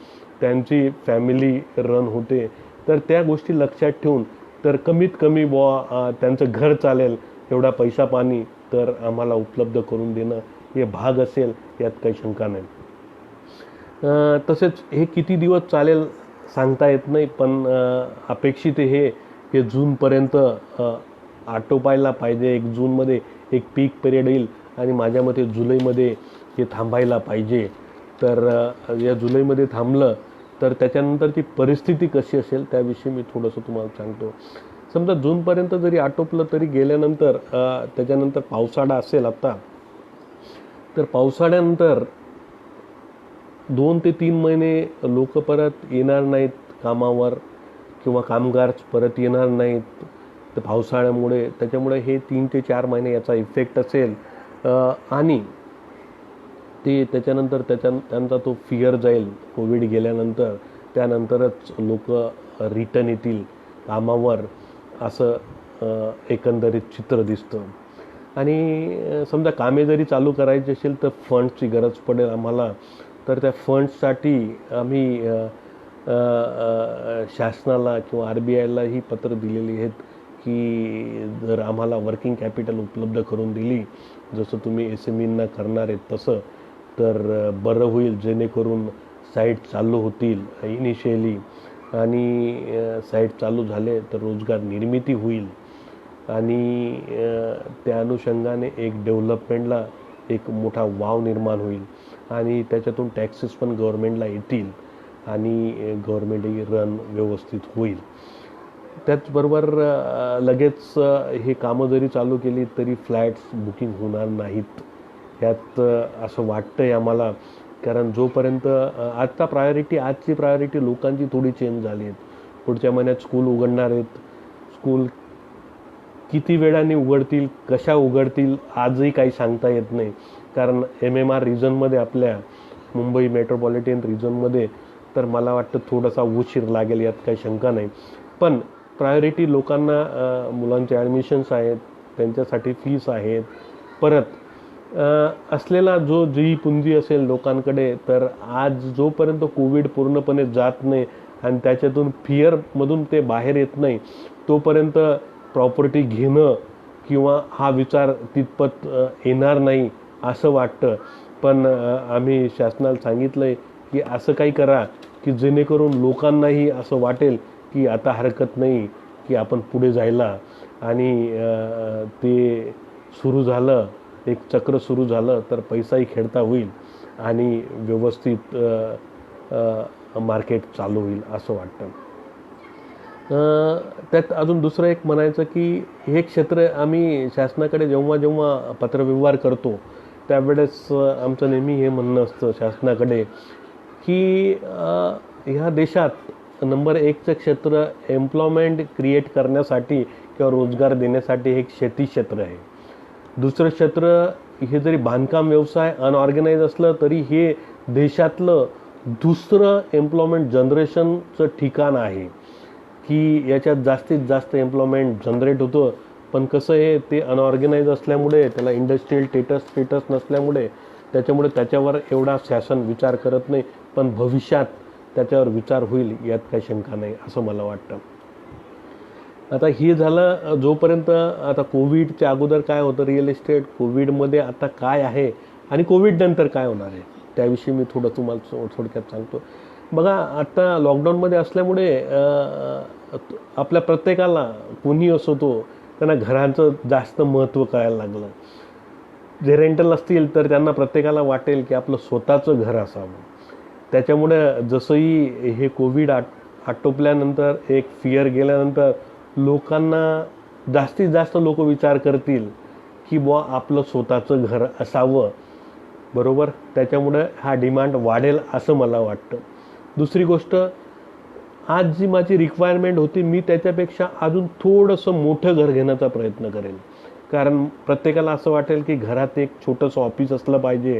A: त्यांची फॅमिली रन होते. तर त्या गोष्टी लक्षात ठेवून तर कमीत कमी त्यांचं घर चालेल एवढा पैसा पाणी तर आम्हाला उपलब्ध करून देणं हे भाग असेल, यात काही शंका नाही. तसेच हे किती दिवस चालेल सांगता येत नाही, पण अपेक्षित हे जूनपर्यंत आटोपायला पाहिजे. 1 जूनमध्ये एक पीक पिरियड येईल आणि माझ्या मते जुलैमध्ये हे थांबायला पाहिजे. तर या जुलैमध्ये थांबलं तर त्याच्यानंतरची परिस्थिती कशी असेल त्याविषयी मी थोडंसं तुम्हाला सांगतो. समजा जूनपर्यंत जरी आटोपलं तरी गेल्यानंतर त्याच्यानंतर पावसाळा असेल आता, तर पावसाळ्यानंतर 2 ते 3 महिने लोक परत येणार नाहीत कामावर किंवा कामगार परत येणार नाहीत तर पावसाळ्यामुळे. त्याच्यामुळे हे 3 ते 4 महिने याचा इफेक्ट असेल. आणि ते त्याच्यानंतर त्यांचा तो फिअर जाईल कोविड गेल्यानंतर. त्यानंतरच लोक रिटर्न येतील कामावर असं एकंदरीत चित्र दिसतं. आणि समजा कामे जरी चालू करायची असेल तर फंड्सची गरज पडेल आम्हाला. तर त्या फंड्ससाठी आम्ही शासनाला किंवा RBIला ही पत्र दिलेली आहेत की जर आम्हाला वर्किंग कॅपिटल उपलब्ध करून दिली, जसं तुम्ही SMEंना करणार आहेत तसं, तर बरं होईल. जेणेकरून साईट चालू होतील इनिशियली आणि साईट चालू झाले तर रोजगार निर्मिती होईल. आणि त्या अनुषंगाने एक डेव्हलपमेंटला एक मोठा वाव निर्माण होईल आणि त्याच्यातून टॅक्सेस पण गव्हर्मेंटला येतील आणि गव्हर्मेंटही रन व्यवस्थित होईल. त्याचबरोबर लगेच हे कामं जरी चालू केली तरी फ्लॅट्स बुकिंग होणार नाहीत, ह्यात असं वाटतं आहे आम्हाला. कारण जोपर्यंत आजची प्रायोरिटी लोकांची थोडी चेंज झाली आहेत. पुढच्या महिन्यात स्कूल उघडणार आहेत. स्कूल किती वेळाने उघडतील, कशा उघडतील आजही काही सांगता येत नाही. कारण MMR रिजनमध्ये, आपल्या मुंबई मेट्रोपॉलिटन रिजनमध्ये तर मला वाटतं थोडासा उशीर लागेल, यात काही शंका नाही. पण प्रायोरिटी लोकांना मुलांचे ॲडमिशन्स आहेत, त्यांच्यासाठी फीस आहेत. परत असलेला जी पुंजी असेल लोकांकडे, तर आज जोपर्यंत कोविड पूर्णपणे जात नाही आणि त्याच्यातून फिअरमधून ते बाहेर येत नाही तोपर्यंत प्रॉपर्टी घेणं किंवा हा विचार तितपत येणार नाही असं वाटतं. पण आम्ही शासनाला सांगितलं आहे की असं काही करा की जेणेकरून लोकांनाही असं वाटेल की आता हरकत नाही की आपण पुढे जायला. आणि ते सुरू झालं, एक चक्र सुरू झालं तर पैसाही खेळता होईल आणि व्यवस्थित मार्केट चालू होईल असं वाटतं. त्यात अजून दुसरं एक म्हणायचं की हे क्षेत्र आम्ही शासनाकडे जेव्हा पत्रव्यवहार करतो त्यावेळेस आमचं नेहमी हे म्हणणं असतं शासनाकडे की ह्या देशात नंबर एकचं क्षेत्र एम्प्लॉयमेंट क्रिएट करण्यासाठी किंवा रोजगार देण्यासाठी हे शेती क्षेत्र आहे. दुसरं क्षेत्र हे जरी बांधकाम व्यवसाय अनऑर्गनाईज असलं तरी हे देशातलं दुसरं एम्प्लॉयमेंट जनरेशनचं ठिकाण आहे की याच्यात जास्तीत जास्त एम्प्लॉयमेंट जनरेट होतं. पण कसं आहे, ते अनऑर्गनाईज असल्यामुळे, त्याला इंडस्ट्रियल स्टेटस नसल्यामुळे त्याच्यावर एवढा शासन विचार करत नाही. पण भविष्यात त्याच्यावर विचार होईल यात काही शंका नाही असं मला वाटतं. आता हे झालं जोपर्यंत. आता कोविडच्या अगोदर काय होतं रिअल इस्टेट, कोविडमध्ये आता काय आहे आणि कोविड नंतर काय होणार आहे त्याविषयी मी तुम्हाला थोडक्यात सांगतो. बघा, आता लॉकडाऊनमध्ये असल्यामुळे आपल्या प्रत्येकाला, कोणी असो तो, त्यांना घरांचं जास्त महत्त्व कळायला लागलं. जे रेंटल असतील तर त्यांना प्रत्येकाला वाटेल की आपलं स्वतःचं घर असावं. त्याच्यामुळे जसंही हे कोविड आटोपल्यानंतर, एक फिअर गेल्यानंतर, लोकांना जास्तीत जास्त लोक विचार करतील की बुवा आपलं स्वतःचं घर असावं. बरोबर, त्याच्यामुळे हा डिमांड वाढेल असं मला वाटतं. दुसरी गोष्ट, आज जी माझी रिक्वायरमेंट होती मी त्याच्यापेक्षा अजून थोडंसं मोठं घर घेण्याचा प्रयत्न करेल. कारण प्रत्येकाला असं वाटेल की घरात एक छोटंसं ऑफिस असलं पाहिजे,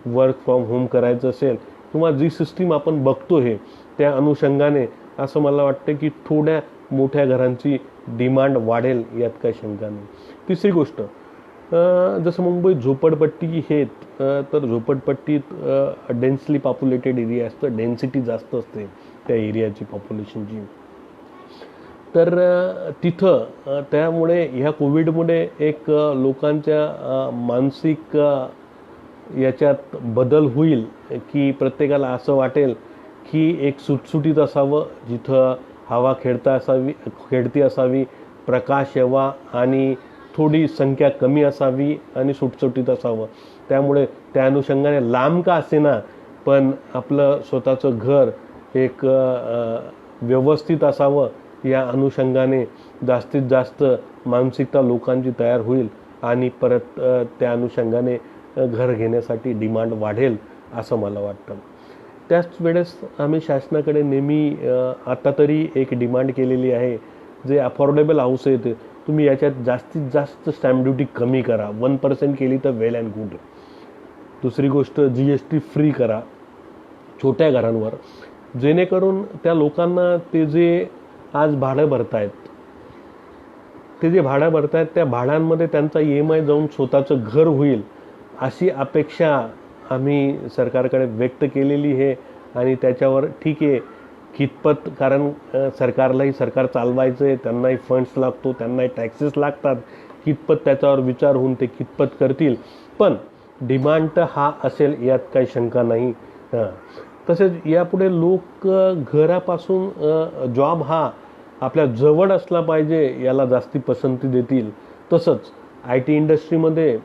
A: वर्क फ्रॉम होम करायचं असेल किंवा जी सिस्टीम आपण बघतो आहे त्या अनुषंगाने असं मला वाटतं की थोड्या मोठ्या घरांची डिमांड वाढेल यात काही शंका नाही. तिसरी गोष्ट, जसं मुंबईत झोपडपट्टी आहेत तर झोपडपट्टीत डेन्सली पॉप्युलेटेड एरिया असतं, डेन्सिटी जास्त असते त्या एरियाची, पॉप्युलेशनची. तर तिथं त्यामुळे ह्या कोविडमुळे एक लोकांच्या मानसिक याच्यात बदल होईल की प्रत्येकाला असं वाटेल की एक सुटसुटीत असावं, जिथं हवा खेळती असावी, प्रकाश यावा आणि थोडी संख्या कमी असावी आणि सुटसुटीत असावं. त्यामुळे त्या अनुषंगाने लांब का असेना पण आपलं स्वतःचं घर एक व्यवस्थित असावं या अनुषंगाने जास्तीत जास्त मानसिकता लोकांची तयार होईल आणि परत त्या अनुषंगाने घर घेण्यासाठी डिमांड वाढेल असं मला वाटतं. त्याच वेळेस आम्ही शासनाकडे नेहमी आता तरी एक डिमांड केलेली आहे, जे अफोर्डेबल हाऊस आहेत तुम्ही याच्यात जास्तीत जास्त स्टॅम्प ड्युटी कमी करा. 1% केली तर वेल अँड गुड. दुसरी गोष्ट, GST फ्री करा छोट्या घरांवर, जेणेकरून त्या लोकांना ते जे आज भाडं भरतायत त्या भाड्यांमध्ये त्यांचा EMI जाऊन स्वतःचं घर होईल अशी अपेक्षा आम्ही सरकारकडे व्यक्त केलेली आहे. आणि त्याच्यावर ठीक आहे कितपत, कारण सरकारलाही सरकार चालवायचं आहे, त्यांनाही फंड्स लागतो, त्यांनाही टॅक्सेस लागतात, कितपत त्याच्यावर विचार होऊन ते कितपत करतील. पण डिमांड तर हा असेल यात काही शंका नाही. तसेच यापुढे लोक घरापासून जॉब हा आपल्या जवळ असला पाहिजे याला जास्ती पसंती देतील. तसंच IT इंडस्ट्रीमध्ये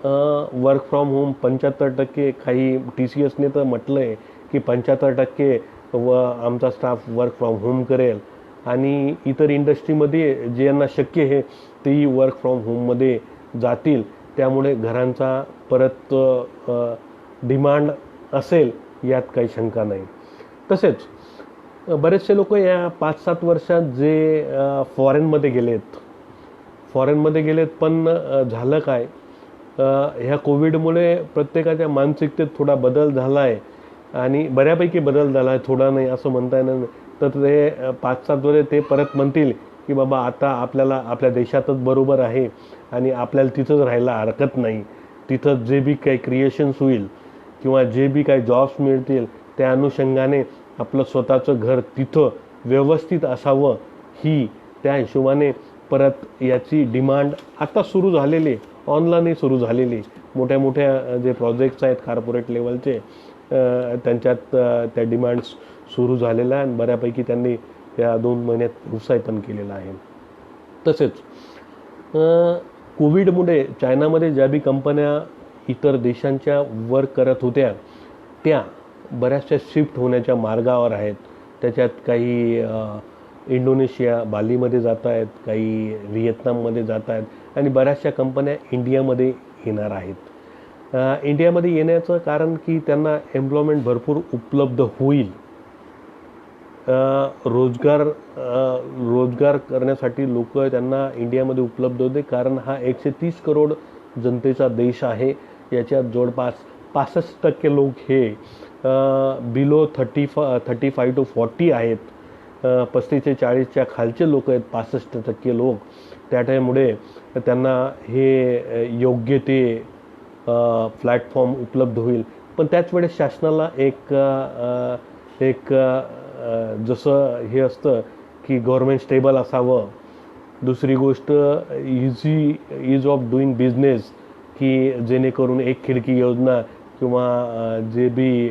A: वर्क फ्रॉम होम 75%, काही TCSने तर म्हटलं आहे की 75% आमचा स्टाफ वर्क फ्रॉम होम करेल. आणि इतर इंडस्ट्रीमध्ये जे यांना शक्य आहे तेही वर्क फ्रॉम होममध्ये जातील. त्यामुळे घरांचा परत डिमांड असेल यात काही शंका नाही. तसेच बरेचसे लोक या 5-7 वर्षात जे फॉरेनमध्ये गेलेत पण झालं काय, ह्या कोविडमुळे प्रत्येकाच्या मानसिकतेत थोडा बदल झाला आहे आणि बऱ्यापैकी बदल झाला आहे, थोडा नाही असं म्हणता येणार नाही. तर ते 5-7 वर्ष ते परत म्हणतील की बाबा आता आपल्याला आपल्या देशातच बरोबर आहे आणि आपल्याला तिथंच राहायला हरकत नाही. तिथं जे बी काही क्रिएशन्स होईल किंवा जे बी काही जॉब्स मिळतील त्या अनुषंगाने आपलं स्वतःचं घर तिथं व्यवस्थित असावं, ही त्या हिशोबाने परत याची डिमांड आता सुरू झालेली, ऑनलाईनही सुरू झालेली. मोठ्या मोठ्या जे प्रोजेक्ट्स आहेत कॉर्पोरेट लेवलचे त्यांच्यात त्या डिमांड्स सुरू झालेल्या आहे आणि बऱ्यापैकी त्यांनी या 2 महिन्यात व्यवसाय पण केलेला आहे. तसेच कोविडमुळे चायनामध्ये ज्या बी कंपन्या इतर देशांच्या वर्क करत होत्या त्या बऱ्याचशा शिफ्ट होण्याच्या मार्गावर आहेत. त्याच्यात काही इंडोनेशिया, बालीमध्ये जात आहेत, काही व्हिएतनाममध्ये जात आहेत आणि बऱ्याचशा कंपन्या इंडियामध्ये येणार आहेत. इंडियामध्ये येण्याचं कारण की त्यांना एम्प्लॉयमेंट भरपूर उपलब्ध होईल. रोजगार करण्यासाठी लोक त्यांना इंडियामध्ये उपलब्ध होते, कारण हा 130 करोड जनतेचा देश आहे. याच्यात जवळपास 65% लोक हे बिलो 35 टू 40 आहेत. 35 ते 40च्या खालचे लोक आहेत 65% लोक. त्यामुळे त्यांना हे योग्य ते प्लॅटफॉर्म उपलब्ध होईल. पण त्याच वेळेस शासनाला एक जसं हे असतं की गव्हर्मेंट स्टेबल असावं. दुसरी गोष्ट इज ऑफ डुईंग बिझनेस, की जेणेकरून एक खिडकी योजना किंवा जे बी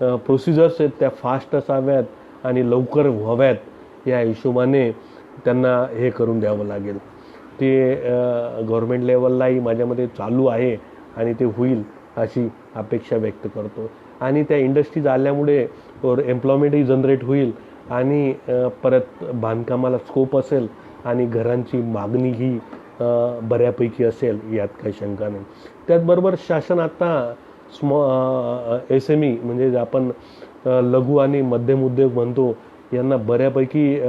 A: प्रोसिजर्स आहेत त्या फास्ट असाव्यात आणि लवकर व्हाव्यात. या हिशोबाने त्यांना हे करून द्यावं लागेल. ते गव्हर्मेंट लेवललाही माझ्यामध्ये चालू आहे आणि ते होईल अशी अपेक्षा व्यक्त करतो. आणि त्या इंडस्ट्रीज आल्यामुळे एम्प्लॉयमेंटही जनरेट होईल आणि परत बांधकामाला स्कोप असेल आणि घरांची मागणीही बऱ्यापैकी असेल, यात काही शंका नाही. त्याचबरोबर शासन आता SME म्हणजे आपण लघु आणि मध्यम उद्योग म्हणतो, यांना बऱ्यापैकी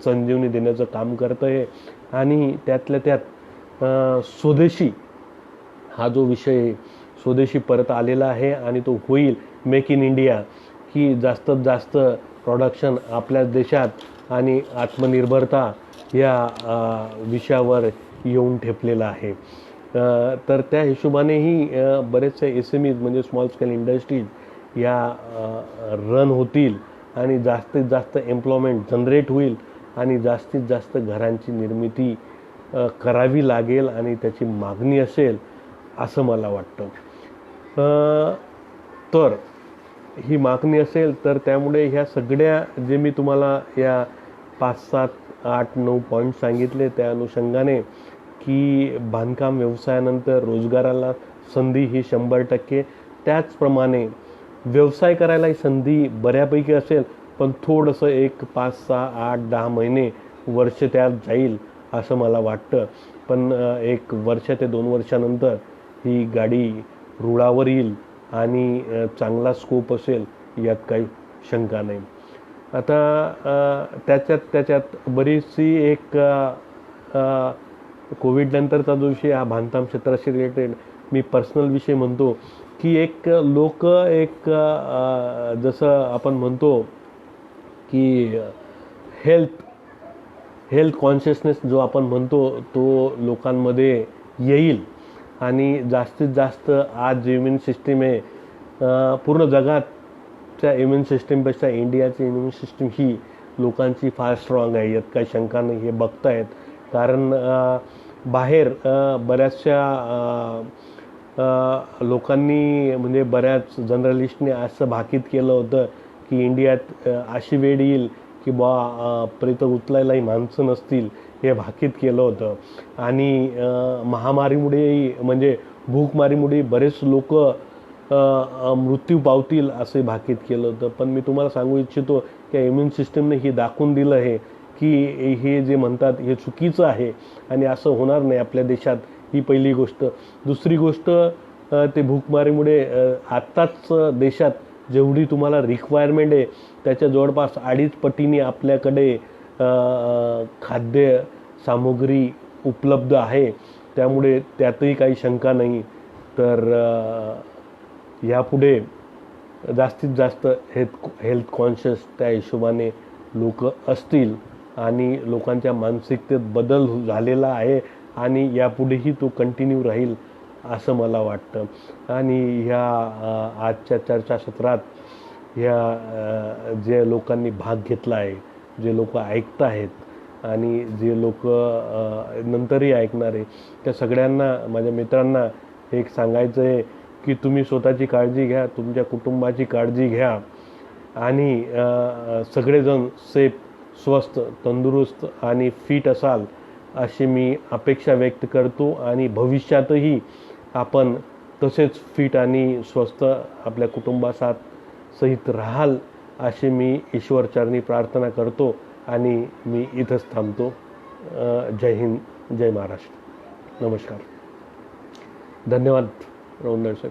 A: संजीवनी देण्याचं काम करतं आहे. आणि त्यातल्या त्यात स्वदेशी हा जो विषय स्वदेशी परत आलेला आहे आणि तो होईल. मेक इन इंडिया, की जास्तीत जास्त प्रोडक्शन आपल्याच देशात आणि आत्मनिर्भरता या विषयावर येऊन ठेपलेला आहे. तर त्या हिशोबानेही बरेचसे SMEज म्हणजे स्मॉल स्केल इंडस्ट्रीज या रन होतील आणि जास्तीत जास्त एम्प्लॉयमेंट जनरेट होईल आणि जास्तीत जास्त घरांची निर्मिती करावी लागेल आणि त्याची मागणी असेल असं मला वाटतं. तर ही मागणी असेल तर त्यामुळे ह्या सगळ्या जे मी तुम्हाला या 5, 7, 8, 9 पॉईंट सांगितले त्या अनुषंगाने की बांधकाम व्यवसायानंतर रोजगाराला संधी ही 100%, त्याचप्रमाणे व्यवसाय करायलाही संधी बऱ्यापैकी असेल, पण थोडंसं एक 5, 6, 8, 10 महिने वर्ष त्यात जाईल असं मला वाटतं. पण 1 वर्ष ते 2 वर्षानंतर ही गाडी रुळावर येईल आणि चांगला स्कोप असेल, यात काही शंका नाही. आता त्याच्यात बरीचशी एक कोविडनंतरचा जो विषय हा बांधकाम क्षेत्राशी रिलेटेड मी पर्सनल विषय म्हणतो की एक लोक जसं आपण म्हणतो की हेल्थ कॉन्शियसनेस जो आपण म्हणतो तो लोकांमध्ये येईल आणि जास्तीत जास्त आज जी इम्युन सिस्टीम आहे पूर्ण जगाच्या इम्युन सिस्टीमपेक्षा इंडियाची इम्युन सिस्टीम ही लोकांची फार स्ट्रॉंग आहे, यात काही शंका नाही. हे बघतायत, कारण बाहेर बऱ्याचशा लोकांनी म्हणजे बऱ्याच जर्नलिस्टने असं भाकीत केलं होतं की इंडियात अशी वेळ येईल की प्रेत उचलायलाही माणसं नसतील, हे भाकीत केलं होतं. आणि महामारीमुळेही म्हणजे भूकमारीमुळे बरेच लोक मृत्यू पावतील असे भाकीत केलं होतं. पण मी तुम्हाला सांगू इच्छितो की इम्युन सिस्टीमने हे दाखवून दिलं आहे की हे जे म्हणतात हे चुकीचं आहे आणि असं होणार नाही आपल्या देशात. ही पहिली गोष्ट. दुसरी गोष्ट, ते भूकमारीमुळे आत्ताच देशात जेवढी तुम्हाला रिक्वायरमेंट आहे त्याच्या जवळपास 2.5 पटीने आपल्याकडे खाद्य सामुग्री उपलब्ध आहे. त्यामुळे त्यातही काही शंका नाही. तर यापुढे जास्तीत जास्त हेल्थ कॉन्शियस त्या हिशोबाने लोक असतील आणि लोकांच्या मानसिकतेत बदल झालेला आहे आणि यापुढेही तो कंटिन्यू राहील असं मला वाटतं. आणि ह्या आजच्या चर्चासत्रात ह्या जे लोकांनी भाग घेतला आहे, जे लोक ऐकत आहेत आणि जे लोक नंतरही ऐकणार आहे, त्या सगळ्यांना, माझ्या मित्रांना एक सांगायचं आहे की तुम्ही स्वतःची काळजी घ्या, तुमच्या कुटुंबाची काळजी घ्या आणि सगळेजण सेफ, स्वस्थ, तंदुरुस्त आणि फिट असाल अशी मी अपेक्षा व्यक्त करतो. आणि भविष्यातही आपण तसेच फिट आणि स्वस्थ आपल्या कुटुंबासाथ सहित राहाल अशी मी ईश्वरचरणी प्रार्थना करतो आणि मी इथंच थांबतो. जय हिंद, जय महाराष्ट्र. नमस्कार. धन्यवाद रवींद्र सर.